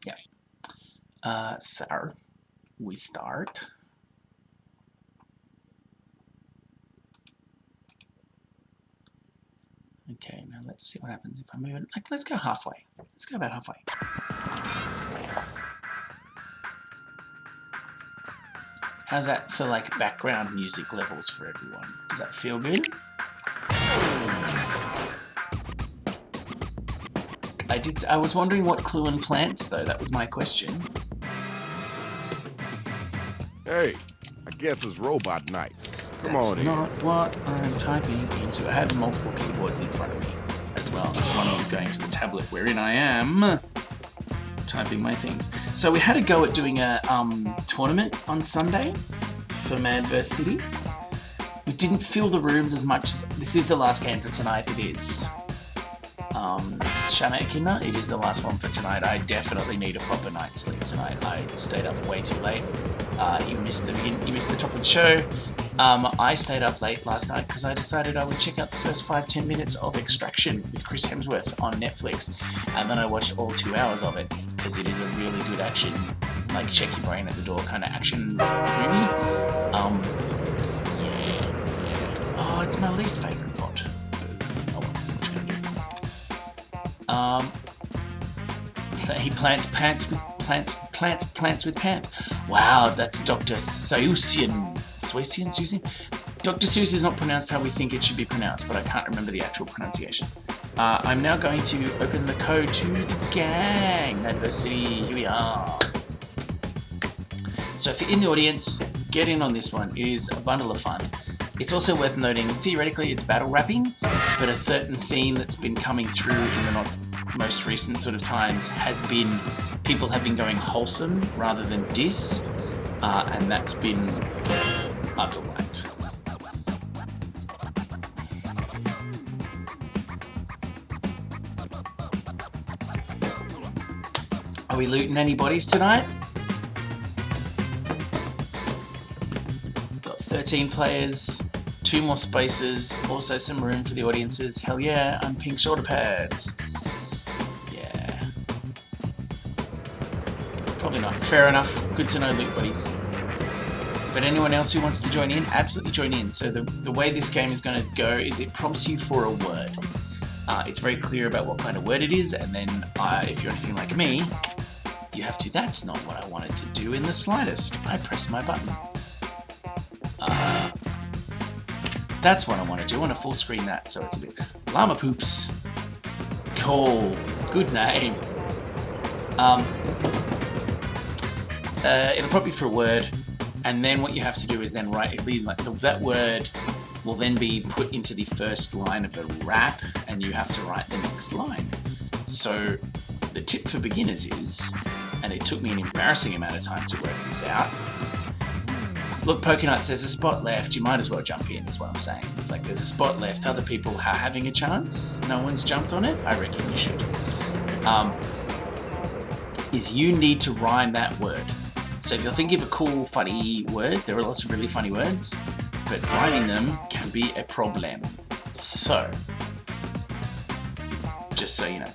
Yeah. So, we start. Okay, now let's see what happens if I move it. Like, let's go halfway. Let's go about halfway. How's that for like background music levels for everyone? Does that feel good? I was wondering what clue in plants though. That was my question. Hey, I guess it's robot night. Come That's on in. not what I'm typing into. I have multiple keyboards in front of me as well. There's one of them going to the tablet wherein I am typing my things. So we had a go at doing a tournament on Sunday for Mad vs City. We didn't fill the rooms as much as... This is the last game for tonight. It is. Shana Ekinna, it is the last one for tonight. I definitely need a proper night's sleep tonight. I stayed up way too late. You missed the top of the show. I stayed up late last night because I decided I would check out the first 5-10 minutes of Extraction with Chris Hemsworth on Netflix, and then I watched all 2 hours of it because it is a really good action, like check your brain at the door kind of action movie. Yeah. Oh, it's my least favourite bot. Oh well, what you gonna do? He plants plants with pants. Wow, that's Dr. Susian. Dr. Seuss is not pronounced how we think it should be pronounced, but I can't remember the actual pronunciation. I'm now going to open the code to the gang. Adversity, here we are. So if you're in the audience, get in on this one. It is a bundle of fun. It's also worth noting, theoretically, it's battle rapping, but a certain theme that's been coming through in the most recent sort of times has been people have been going wholesome rather than diss, and that's been utter right. Are we looting any bodies tonight? Got 13 players, 2 more spaces, also some room for the audiences. Hell yeah, I'm pink shoulder pads. Yeah. Probably not. Fair enough. Good to know, loot buddies. But anyone else who wants to join in, absolutely join in. So the way this game is going to go is it prompts you for a word. It's very clear about what kind of word it is, and then if you're anything like me, you have to, that's not what I wanted to do in the slightest. I pressed my button. That's what I want to do. I want to full screen that, so it's a bit... Llama Poops. Cool. Good name. It'll prompt you for a word, and then what you have to do is then write, that word will then be put into the first line of a rap, and you have to write the next line. So the tip for beginners is, and it took me an embarrassing amount of time to work this out. Look, Pokenut says a spot left, you might as well jump in, is what I'm saying. Like, there's a spot left, other people are having a chance, no one's jumped on it, I reckon you should. Is you need to rhyme that word. So if you're thinking of a cool, funny word, there are lots of really funny words, but rhyming them can be a problem. So, just so you know.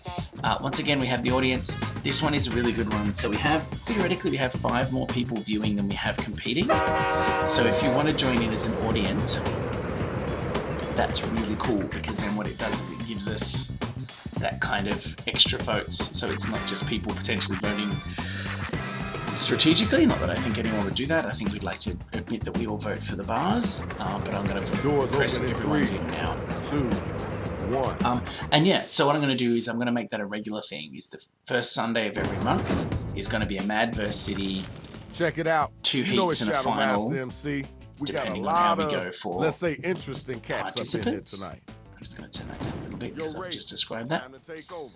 Once again, we have the audience. This one is a really good one. So theoretically, we have 5 more people viewing than we have competing. So if you want to join in as an audience, that's really cool, because then what it does is it gives us that kind of extra votes. So it's not just people potentially voting strategically, not that I think anyone would do that. I think we'd like to admit that we all vote for the bars, but I'm going to press everyone's in now. 2, 1. And yeah, so what I'm going to do is I'm going to make that a regular thing. Is the first Sunday of every month is going to be a Mad vs City. Check it out. 2 heats and a final. MC. We depending got a lot on how we of, go for let's say, interesting cats participants. Up in here tonight. I'm just going to turn that down a little bit because I've just described that. Time to take over.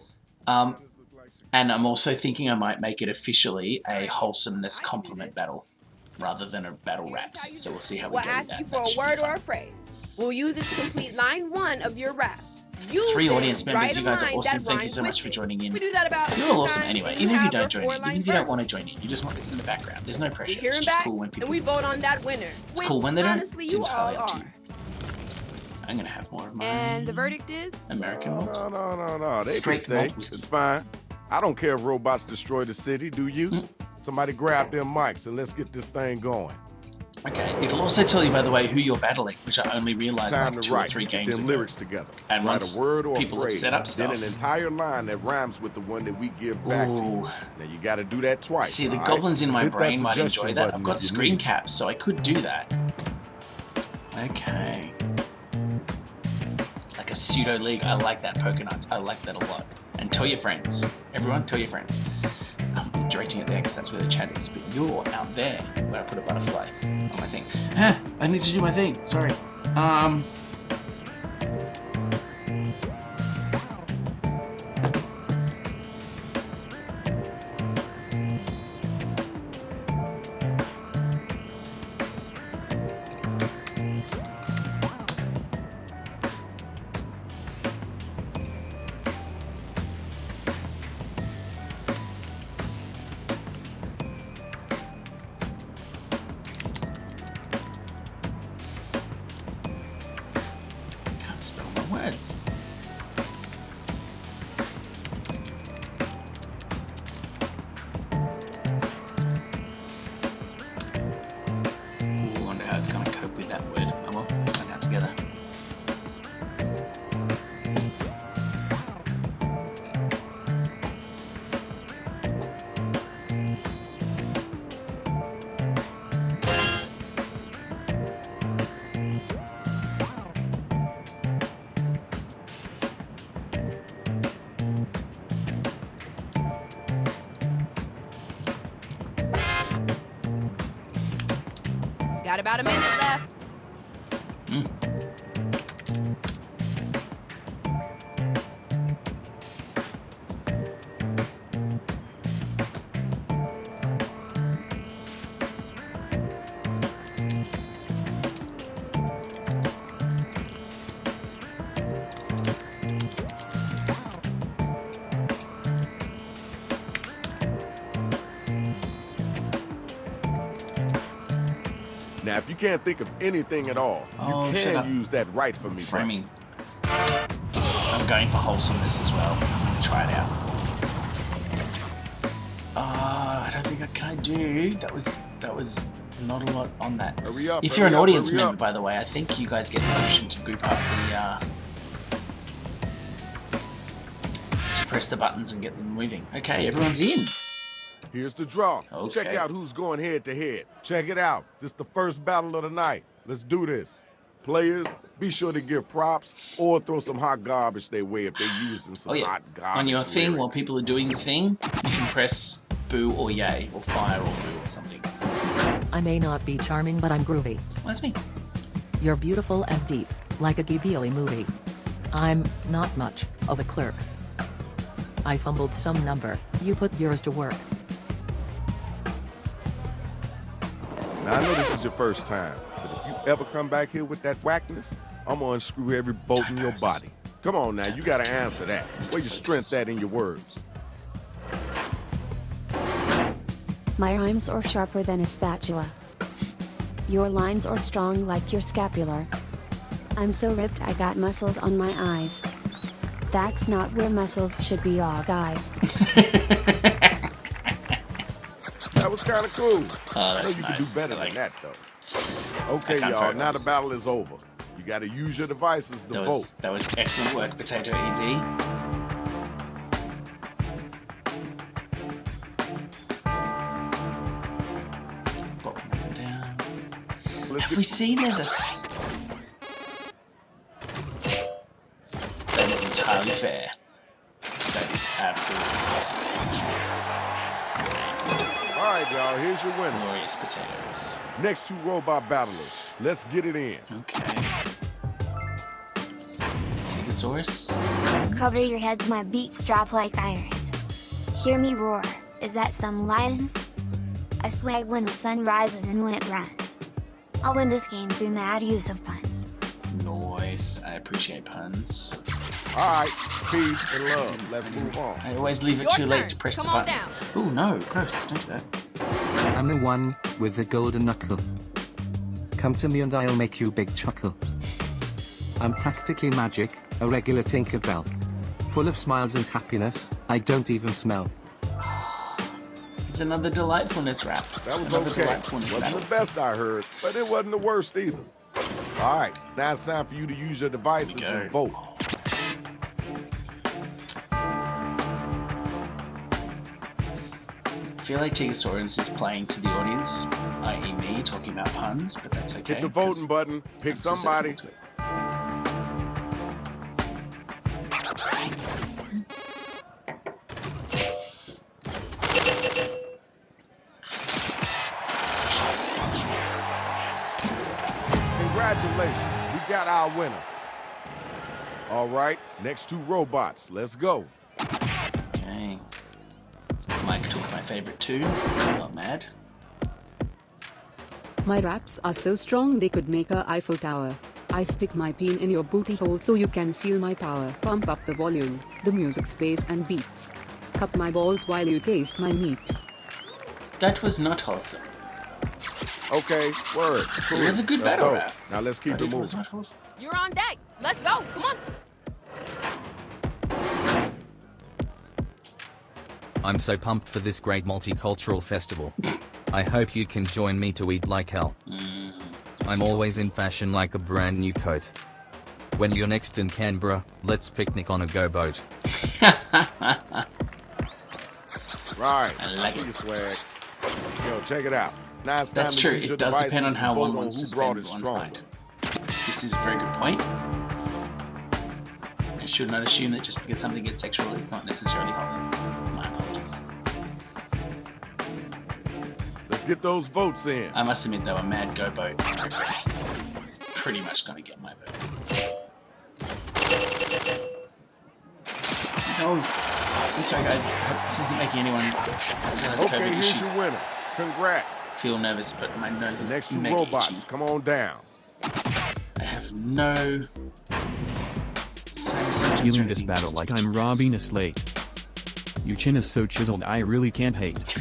And I'm also thinking I might make it officially a wholesomeness compliment battle rather than a battle raps. So we'll see how we go with that. We'll ask you for a word or a phrase. We'll use it to complete line 1 of your rap. You 3 say audience members. write a You guys are line awesome. that Thank you rhymes so much with for it. joining in. We do that about You're 3 all awesome times anyway. and Even if you have don't a join in, 4-line even if you don't verse. want to join in, you just want this in the background. There's no We pressure. hear It's him just back, cool when people. and we vote on that winner. It's which, cool when they don't. honestly, It's you entirely all up to are. you. I'm gonna have more of mine. And the verdict is? American malt. No. They Straight can stay. malt whiskey. It's fine. I don't care if robots destroy the city, do you? Somebody grab them mics and let's get this thing going. Okay. It'll also tell you, by the way, who you're battling, which I only realized Time like to 2 or write. 3 Get games them ago. lyrics together. And write once a word or people a have phrase, set up then stuff. an entire line that rhymes with the one that we give back to you. Ooh. Now you got to do that twice. See, the all right? goblins in my Hit that brain might suggestion enjoy that. button I've got if you screen need. caps, so I could do that. Okay. Like a pseudo league. I like that, Pokenuts. I like that a lot. And tell your friends. Everyone, tell your friends. I'm directing it there because that's where the chat is. But you're out there where I put a butterfly on my thing. I need to do my thing. Sorry. Can't spell my words. Ooh, I wonder how it's going to cope with that word. Oh well, let's find out together. Got about a minute left. Now, if you can't think of anything at all, Oh, you shut up. can use that right for me button. Framing. I'm going for wholesomeness as well. I'm going to try it out. I don't think I can do. That was not a lot on that. Hurry up, If you're an hurry up, audience hurry member, up. by the way, I think you guys get the option to boop up to press the buttons and get them moving. Okay, everyone's in. Here's the draw. Okay. Check out who's going head to head. Check it out. This is the first battle of the night. Let's do this. Players, be sure to give props or throw some hot garbage their way if they're using some Oh yeah. hot garbage. On your thing, while lyrics. people are doing the thing, you can press boo or yay or fire or boo or something. I may not be charming, but I'm groovy. Well, that's me. You're beautiful and deep, like a Ghibli movie. I'm not much of a clerk. I fumbled some number, you put yours to work. Now, I know this is your first time, but if you ever come back here with that whackness, I'm gonna unscrew every bolt in your body. Come on now, you gotta answer that. Where your strength at in your words? My rhymes are sharper than a spatula. Your lines are strong like your scapular. I'm so ripped I got muscles on my eyes. That's not where muscles should be, all guys. That was kind of cool. Oh, I know that's you nice. can do better I like than it. that, though. Okay, can't y'all, vote, now the obviously. battle is over. You gotta use your devices to vote. That was excellent work, Potato Easy. Pop them down. Let's Have get- we seen there's a... That is entirely fair. That is absolutely fair. All right, y'all, here's your winner. Glorious potatoes. Next 2 robot battlers. Let's get it in. Okay. Stegosaurus. Cover your heads, my beats drop like irons. Hear me roar, is that some lions? I swag when the sun rises and when it runs. I'll win this game through mad use of puns. Nice. I appreciate puns. All right, peace and love. Let's move on. I always leave it Your too turn. late to press Come the on button. down. Oh no, gross! Don't do that. I'm the one with the golden knuckle. Come to me and I'll make you big chuckle. I'm practically magic, a regular Tinkerbell. Full of smiles and happiness, I don't even smell. It's another delightfulness rap. That was Another okay. delightfulness Wasn't rap. the best I heard, but it wasn't the worst either. All right, now it's time for you to use your devices and vote. I feel like Tigasaurus is playing to the audience, i.e. me, talking about puns, but that's okay. Hit the voting button, pick that's somebody. acceptable to it. Congratulations, we got our winner. All right, next two robots, let's go. Okay. Mike took my favorite tune. I'm not mad. My raps are so strong they could make a Eiffel Tower. I stick my peen in your booty hole so you can feel my power. Pump up the volume, the music space and beats. Cup my balls while you taste my meat. That was not wholesome. Okay, word. It was a good Let's battle go. rap. Now let's keep But it it was moving. not wholesome. You're on deck. Let's go. Come on. I'm so pumped for this great multicultural festival. I hope you can join me to eat like hell. I'm always in fashion like a brand new coat. When you're next in Canberra, let's picnic on a go boat. Right, I I like see it. your swag. Yo, check it out. Now it's time That's to true. use your It does devices depend on to how vote one on wants to who spend brought it one's stronger. night. This is a very good point. I should not assume that just because something gets sexual it's not necessarily wholesome. My apologies. Let's get those votes in. I must admit though, a mad go boat reference is pretty much gonna get my vote. Who knows? I'm sorry guys, I hope this isn't making anyone who still has Okay, COVID here's issues your winner. Congrats. feel nervous, but my nose The is next two mega robots, itchy. come on down. I have no symptoms or Stealing this anything, battle just like itchy I'm nose. robbing a slate. Your chin is so chiseled I really can't hate.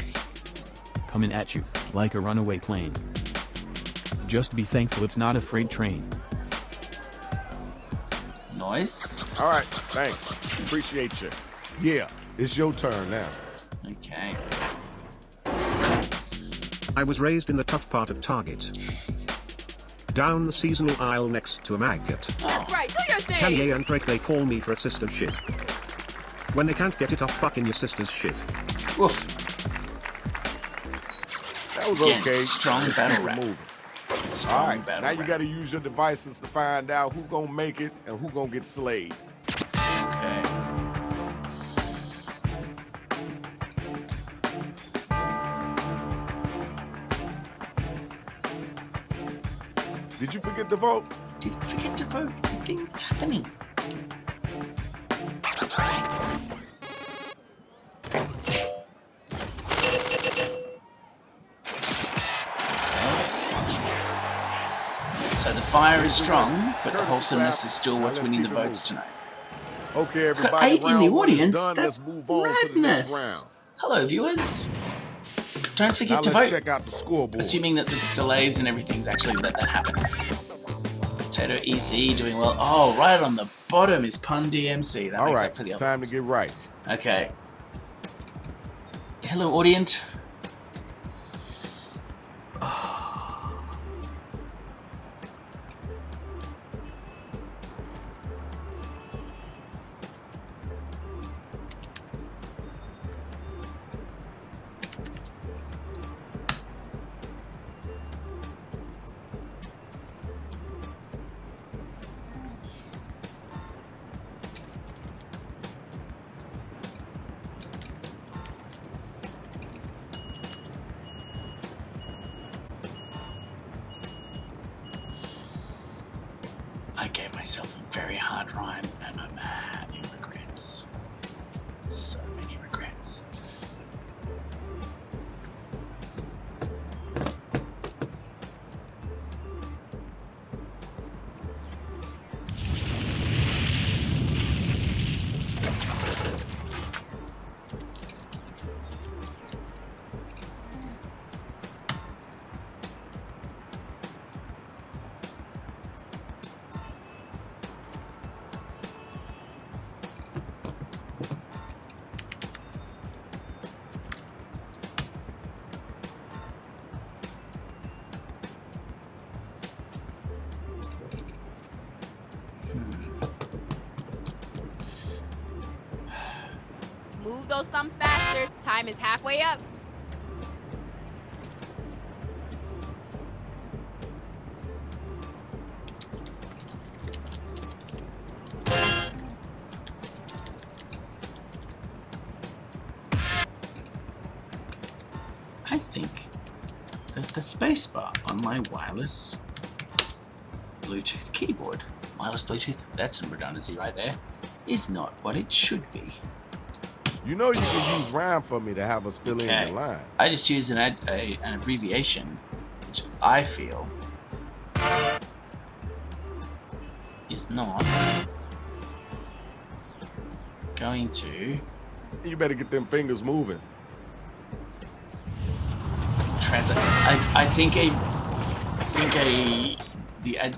Coming at you, like a runaway plane. Just be thankful it's not a freight train. Noise? All right, thanks. Appreciate you. Yeah, it's your turn now. Okay. I was raised in the tough part of Target. Down the seasonal aisle next to a maggot. That's right. Do your thing. Kanye and Drake, they call me for assistant shit. When they can't get it off fucking your sister's shit. Woof. That was Again, okay. strong Let's battle keep it rap. moving. Strong All right, battle now you rap. got to use your devices to find out who gonna make it and who gonna get slayed. Okay. Did you forget to vote? Didn't forget to vote. It's a thing that's happening. So the fire is strong, but the wholesomeness is still what's winning the votes tonight. Okay, Got everybody, 8 in round the one is audience. done. That's Let's move on to the next madness. round. Hello, viewers. Don't Now forget to let's vote. check out the scoreboard. Assuming that the delays and everything's actually let that happen. Potato EZ doing well. Oh, right on the bottom is Pun DMC. That All makes right, up for the it's other time ones. to get right. Okay. Hello, audience. I gave myself a very hard rhyme and I'm mad in regrets. So many regrets. Move those thumbs faster. Time is halfway up. I think that the spacebar on my wireless Bluetooth keyboard, wireless Bluetooth, that's some redundancy right there, is not what it should be. You know you can use rhyme for me to have us fill in the line. I just used an abbreviation, which I feel is not going to. You better get them fingers moving. I think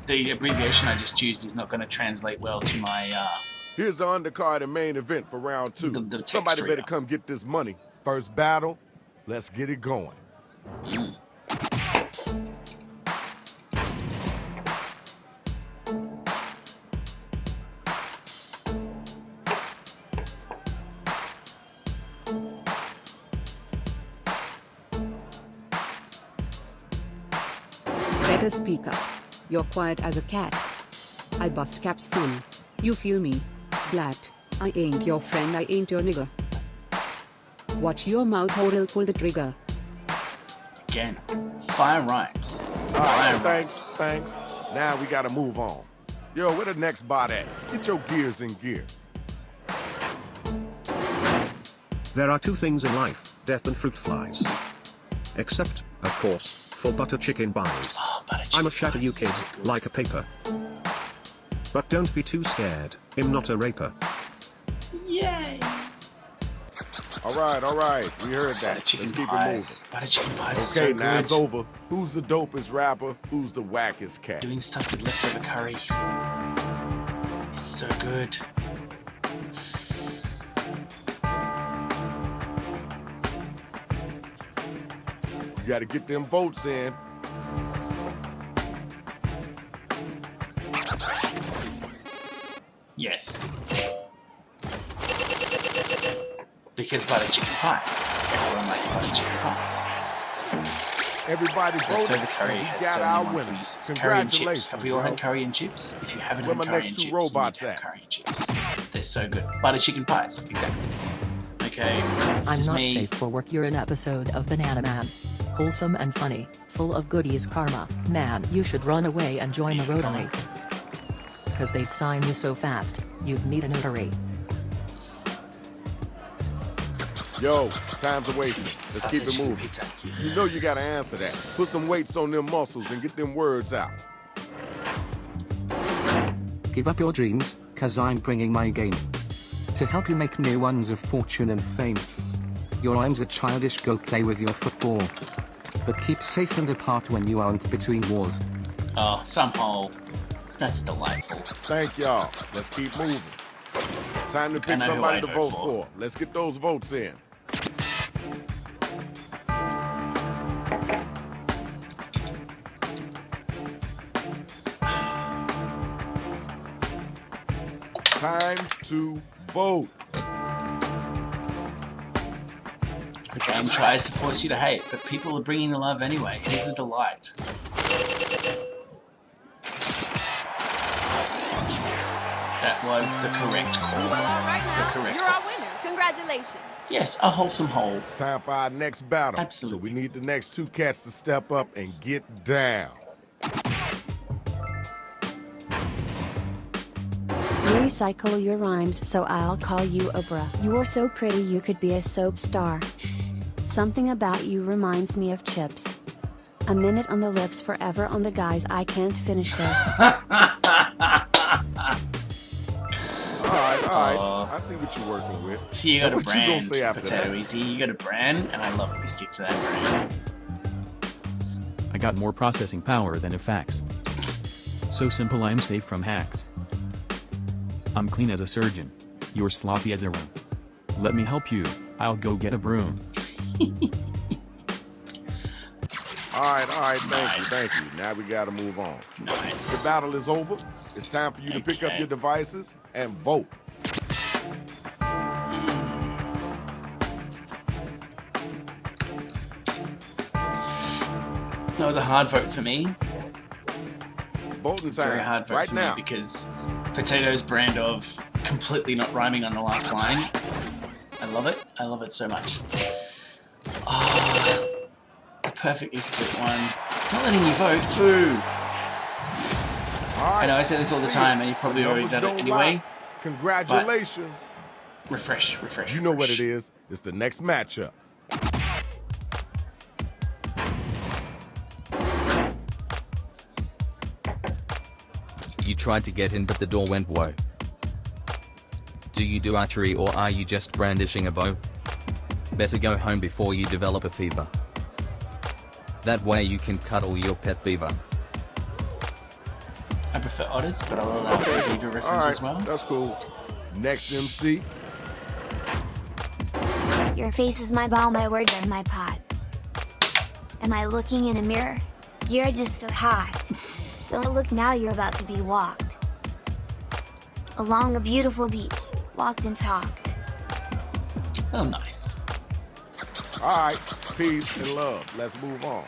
the abbreviation I just used is not going to translate well to my. Here's the undercard and main event for round 2. The Somebody better come get this money. First battle, let's get it going. Better speak up. You're quiet as a cat. I bust caps soon. You feel me? Blat. I ain't your friend, I ain't your nigga. Watch your mouth or I'll pull the trigger. Again, fire rhymes. Alright, thanks. Now we gotta move on. Yo, where the next bot at? Get your gears in gear. There are two things in life, death and fruit flies. Except, of course, for butter chicken pies. I'ma shatter you kid, like a paper. But don't be too scared, I'm not a raper. Yay! Alright, we heard that. Let's keep it moving. Butter chicken pies is Okay, so now good. it's over. Who's the dopest rapper? Who's the wackest cat? Doing stuff with leftover curry. It's so good. You gotta get them votes in. Yes. Because butter chicken pies. Everyone likes butter chicken pies. Everybody vote. Leftover curry We has got so our many winner. wonderful uses. Curry and chips. Congratulations, Have we all yo. had curry and chips? If you haven't Where had my curry next and two chips, robots you need to have at? curry and chips. They're so good. Butter chicken pies. Exactly. Okay. This I'm is not me. safe for work. You're an episode of Banana Man. Wholesome and funny, full of goodies karma. Man, you should run away and join the Rotary. Cause they'd sign you so fast, you'd need a notary. Yo, time's a wasting. Let's keep it moving. You know you gotta answer that. Put some weights on them muscles and get them words out. Give up your dreams, cause I'm bringing my game. To help you make new ones of fortune and fame. Your rhymes are childish, go play with your football. But keep safe and apart when you aren't between wars. Oh, somehow. That's delightful. Thank y'all. Let's keep moving. Time to pick know who somebody I'd to vote vote for. for. Let's get those votes in. Time to vote. The game tries to force you to hate, but people are bringing the love anyway. It is a delight. That was the correct call. Well, all right The now. correct You're call. our winner. Congratulations. Yes, a wholesome hole. It's time for our next battle. Absolutely. So we need the next two cats to step up and get down. You recycle your rhymes, so I'll call you Oprah. You're so pretty you could be a soap star. Something about you reminds me of chips. A minute on the lips, forever on the guys. I can't finish this. All right. I see what you're working with. See, you got Now, a what you gonna brand, say after Potato that? Easy. You got a brand, and I love that we stick to that brand. I got more processing power than a fax. So simple I'm safe from hacks. I'm clean as a surgeon. You're sloppy as a room. Let me help you, I'll go get a broom. All right. Nice. Thank you. Now we gotta move on. Nice. The battle is over. It's time for you to pick up Okay. your devices and vote. That was a hard vote for me. Voting time. Very hard vote right for now. me because Potato's brand of completely not rhyming on the last line. I love it. I love it so much. Oh, the perfectly split one. It's not letting you vote. Boo. I know I say this all the time, and you've probably already done it anyway. Congratulations. Refresh. You know what it is. It's the next matchup. You tried to get in but the door went woe. Do you do archery or are you just brandishing a bow? Better go home before you develop a fever. That way you can cuddle your pet beaver. I prefer otters, but I'll allow for a beaver reference as well. That's cool. Next MC. Your face is my ball, my words are my pot. Am I looking in a mirror? You're just so hot. Don't look now, you're about to be walked. Along a beautiful beach, walked and talked. Oh, nice. All right, peace and love. Let's move on.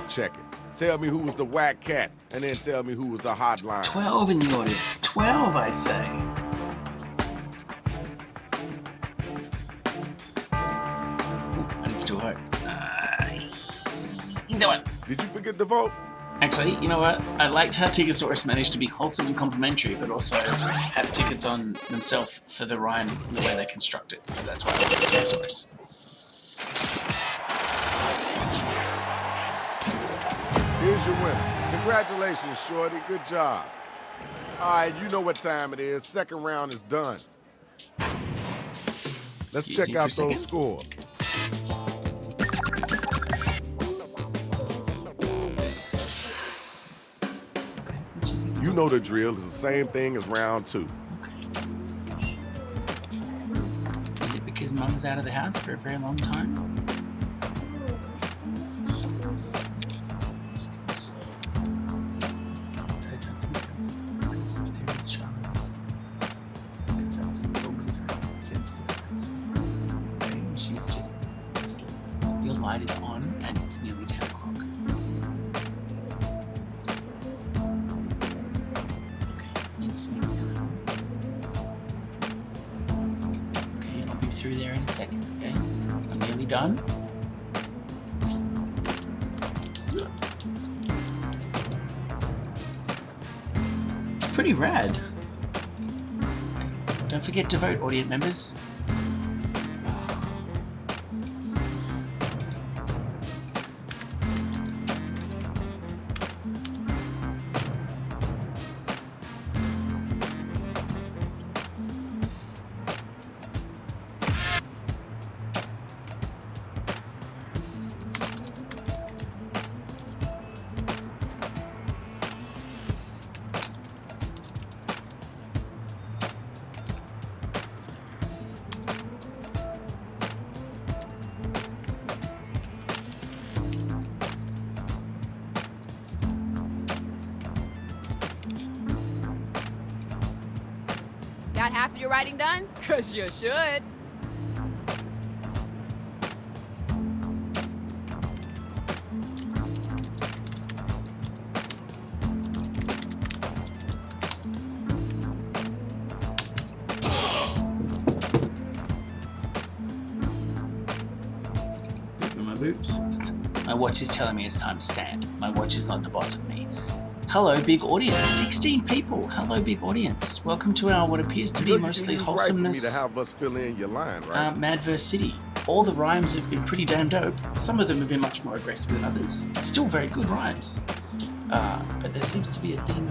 Check it. Tell me who was the whack cat, and then tell me who was the hotline. 12 in the audience. 12, I say. I need to do a vote. Either one. Did you forget to vote? Actually, you know what? I liked how Tigosaurus managed to be wholesome and complimentary, but also have tickets on themselves for the rhyme and the way they construct it. So that's why I like Tigosaurus. Here's your winner. Congratulations, Shorty. Good job. All right, you know what time it is. Second round is done. Let's check out those scores. You know the drill. It's the same thing as round 2. Is it because Mum's out of the house for a very long time? She's just asleep. Your light is on and it's nearly 10 o'clock. Sleep time. Okay, I'll be through there in a second, okay? I'm nearly done. It's pretty rad. Don't forget to vote, audience members. Got half of your writing done? 'Cause you should. My boobs. My watch is telling me it's time to stand. My watch is not the boss of me. Hello, big audience. 16 people. Hello, big audience. Welcome to our what appears to be mostly wholesomeness. Right for me to have us fill in your line, right? Madverse City. All the rhymes have been pretty damn dope. Some of them have been much more aggressive than others. Still very good rhymes. But there seems to be a theme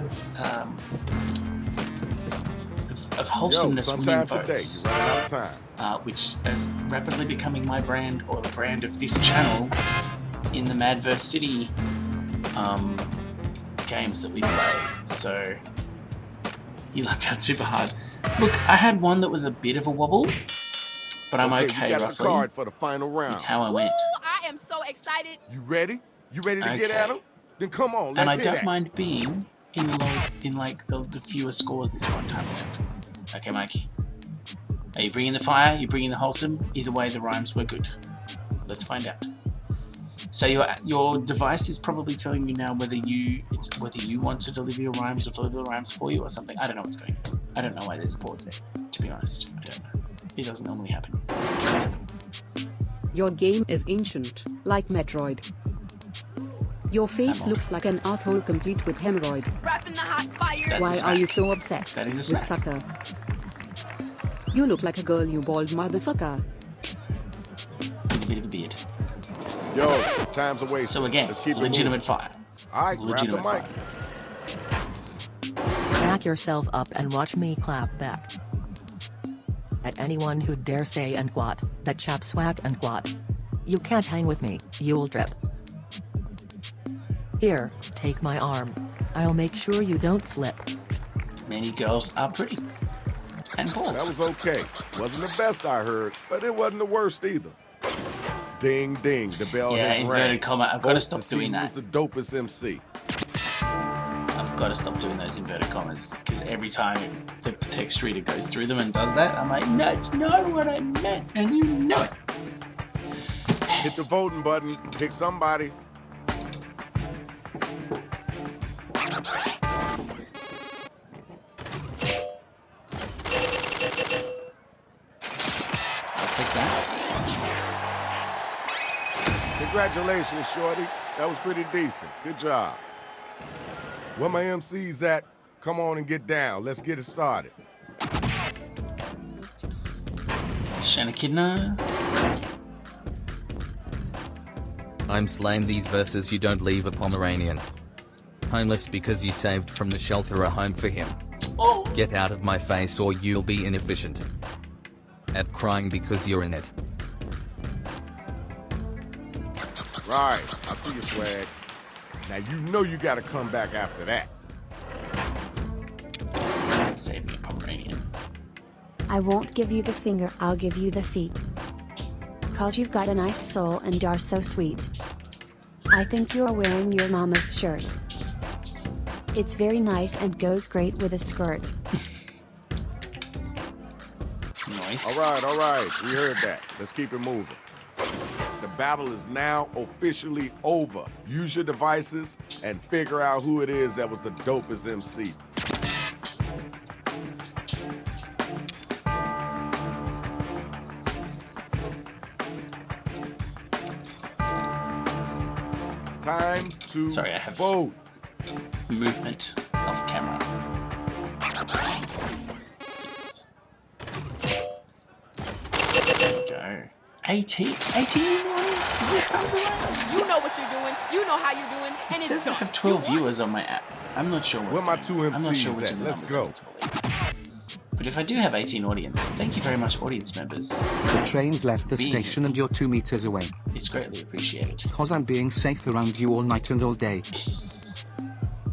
of wholesomeness winning votes. You're running out of time. Which is rapidly becoming my brand, or the brand of this channel, in the Madverse City games that we play. So you lucked out super hard. Look, I had one that was a bit of a wobble, but I'm okay you got roughly a card for the final round. with how I went. I am so excited. You ready? You ready to get at him? Then come on, let's And I hit don't it. mind being in the fewer scores this one time around. Okay, Mikey. Are you bringing the fire? You bringing the wholesome? Either way, the rhymes were good. Let's find out. So your device is probably telling you now whether you want to deliver your rhymes or deliver the rhymes for you or something. I don't know what's going on. I don't know why there's a pause there. To be honest, I don't know. It doesn't normally happen. Your game is ancient, like Metroid. Your face looks like an asshole complete with hemorrhoid. Wrapping the hot fire. Why are you so obsessed That is a with smack. sucker? You look like a girl, you bald motherfucker. With a bit of a beard. Yo, time's a waste. So again, let's keep it legitimate moving. fire. All right, grab the Legitimate mic. fire. Back yourself up and watch me clap back. At anyone who dare say and what, that chap swag and what. You can't hang with me, you'll drip. Here, take my arm. I'll make sure you don't slip. Many girls are pretty. And bald. That was okay. Wasn't the best I heard, but it wasn't the worst either. Ding, ding, the bell Yeah, has inverted rang. comma. I've got to Vote stop see doing who's that. the dopest MC. I've got to stop doing those inverted commas because every time the text reader goes through them and does that, I'm like, no, it's not what I meant, and you know it. Hit the voting button, pick somebody. I'll take that. Congratulations, Shorty. That was pretty decent. Good job. Where my MC's at, come on and get down. Let's get it started. Shanakidna. I'm slaying these verses. You don't leave a Pomeranian homeless because you saved from the shelter a home for him. Get out of my face or you'll be inefficient at crying because you're in it. Right, I see you, Swag. Now you know you gotta come back after that. Save me a Pomeranian. I won't give you the finger, I'll give you the feet. Cause you've got a nice soul and are so sweet. I think you're wearing your mama's shirt. It's very nice and goes great with a skirt. Nice. All right, we heard that. Let's keep it moving. The battle is now officially over. Use your devices and figure out who it is that was the dopest MC. Time to Sorry, I have vote. Movement off camera. Go. 18 in the audience? Is this right? You know what you're doing. You know how you're doing. And It it's says I have 12 viewers on my app. I'm not sure what's Where my going on. two I'm not sure MCs which at? of the Let's numbers go. I need to believe. But if I do have 18 audience, thank you very much, audience members. The train's left the Being station and you're 2 meters away. It's greatly appreciated. Cause I'm being safe around you all night and all day.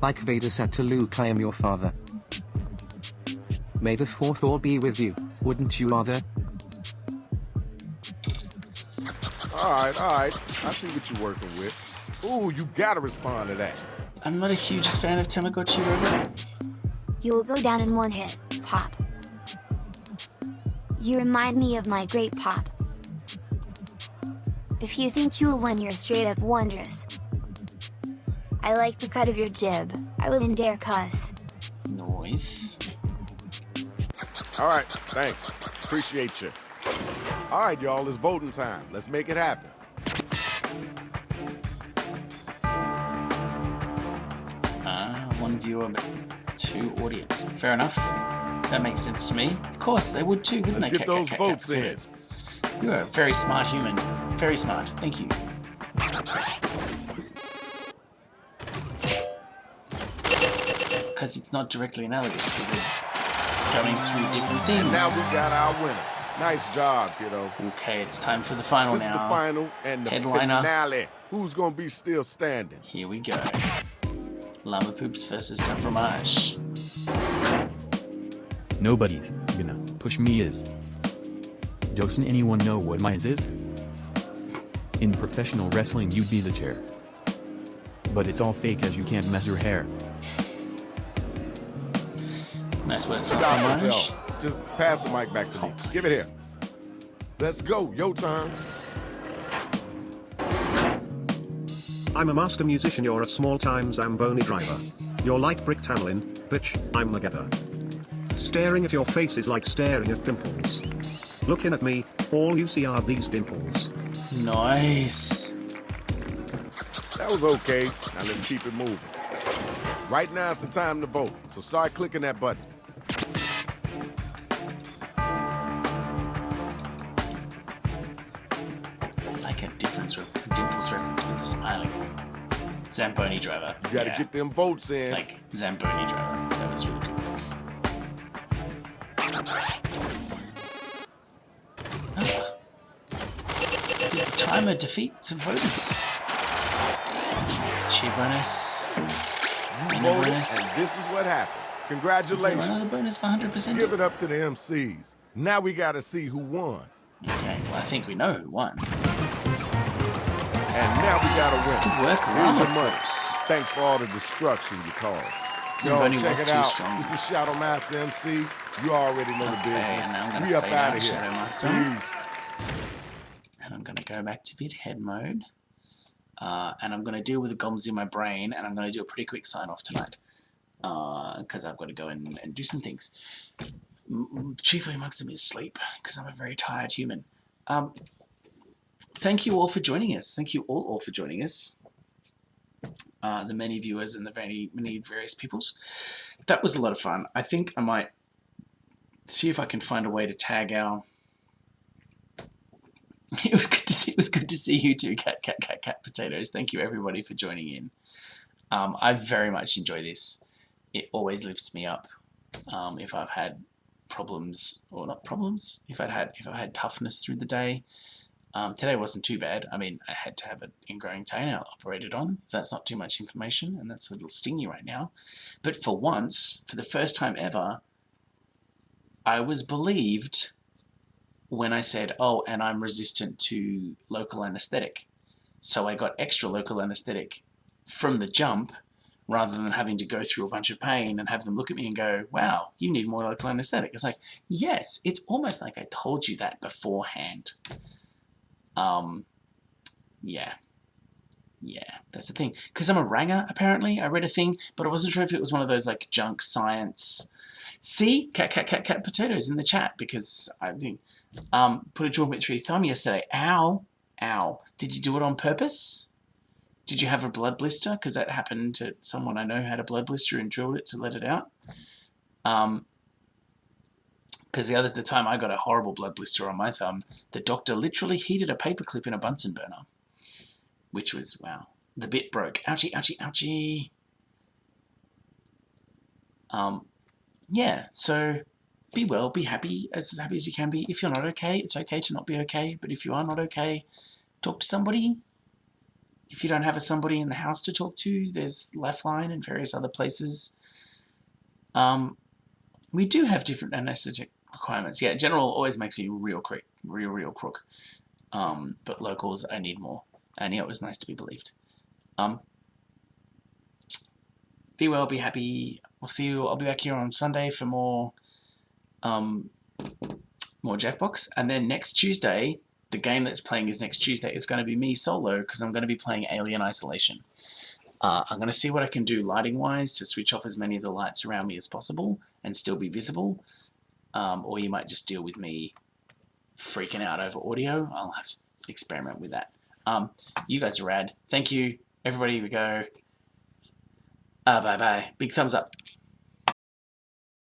Like Vader said to Luke, I am your father. May the fourth all be with you, wouldn't you rather? All right. I see what you're working with. Ooh, you gotta respond to that. I'm not a hugest fan of Tamagotchi Robot. You will go down in one hit, Pop. You remind me of my great Pop. If you think you'll win, you're straight up wondrous. I like the cut of your jib. I wouldn't dare cuss. Noise. All right, thanks. Appreciate you. All right, y'all, it's voting time. Let's make it happen. One viewer, but 2 audience. Fair enough. That makes sense to me. Of course, they would too, wouldn't Let's they? get those votes in. You're a very smart human. Very smart. Thank you. Because it's not directly analogous, because they're going through different things. And now we got our winner. Nice job, kiddo. Okay, it's time for the final This now. is the final and the Headliner. finale. Who's gonna be still standing? Here we go. Llama Poops versus Saint Fromage. Nobody's gonna push me is. Doesn't anyone know what my is? In professional wrestling you'd be the chair. But it's all fake as you can't measure hair. Nice work from Stop Fromage. yourself. Just pass the mic back to me. Give it here. Let's go. Your turn. I'm a master musician, you're a small-time Zamboni driver. You're like Brick Tamlin, bitch, I'm Magetta. Staring at your face is like staring at pimples. Looking at me, all you see are these dimples. Nice. That was okay. Now let's keep it moving. Right now it's the time to vote, so start clicking that button. I like a dimples reference with the smiling. Zamboni driver. You gotta get them votes in. Like Zamboni driver. That was really good. The timer defeats some voters. Cheer bonus. You voted, and this is what happened. Congratulations. Another bonus for 100%. Give it up to the MCs. Now we gotta see who won. Okay, well I think we know who won. And now we got a winner. Good work, Here's your Llama money. Corpse. Thanks for all the destruction you caused. Zamboni Yo, check was it too out. strong. This is Shadow Master MC. You already know the business. And now I'm gonna We up fade out out of here. Shadow Master. Peace. And I'm going to go back to bid head mode. And I'm going to deal with the goms in my brain, and I'm going to do a pretty quick sign-off tonight. Because I've got to go and do some things. Chiefly amongst them is sleep, because I'm a very tired human. Thank you all for joining us. Thank you all for joining us. The many viewers and the many various peoples. That was a lot of fun. I think I might see if I can find a way to tag our... It was good to see you too, cat potatoes. Thank you everybody for joining in. I very much enjoy this. It always lifts me up. If I've had problems, or not problems, if I've had toughness through the day. Today wasn't too bad. I mean, I had to have an ingrowing toenail operated on. That's not too much information, and that's a little stingy right now. But for once, for the first time ever, I was believed when I said, oh, and I'm resistant to local anesthetic. So I got extra local anesthetic from the jump, rather than having to go through a bunch of pain and have them look at me and go, wow, you need more local anesthetic. It's like, yes, it's almost like I told you that beforehand. Yeah, that's the thing. Because I'm a ranger, apparently. I read a thing, but I wasn't sure if it was one of those, like, junk science... See? Cat potatoes in the chat, because I think... put a drill bit through your thumb yesterday. Ow. Ow. Did you do it on purpose? Did you have a blood blister? Because that happened to someone I know who had a blood blister and drilled it to let it out. Because the time I got a horrible blood blister on my thumb, the doctor literally heated a paperclip in a Bunsen burner. Which was, wow. The bit broke. Ouchie, ouchie, ouchie. Yeah, so be well, be happy as you can be. If you're not okay, it's okay to not be okay. But if you are not okay, talk to somebody. If you don't have somebody in the house to talk to, there's Lifeline and various other places. We do have different anesthetic requirements. Yeah, general always makes me real crook. But locals, I need more. And yeah, it was nice to be believed. Be well, be happy. We'll see you. I'll be back here on Sunday for more Jackbox. And then next Tuesday, the game that's playing is next Tuesday. It's going to be me solo because I'm going to be playing Alien Isolation. I'm going to see what I can do lighting-wise to switch off as many of the lights around me as possible and still be visible. Or you might just deal with me freaking out over audio. I'll have to experiment with that. You guys are rad. Thank you. Everybody, we go. Bye-bye. Big thumbs up.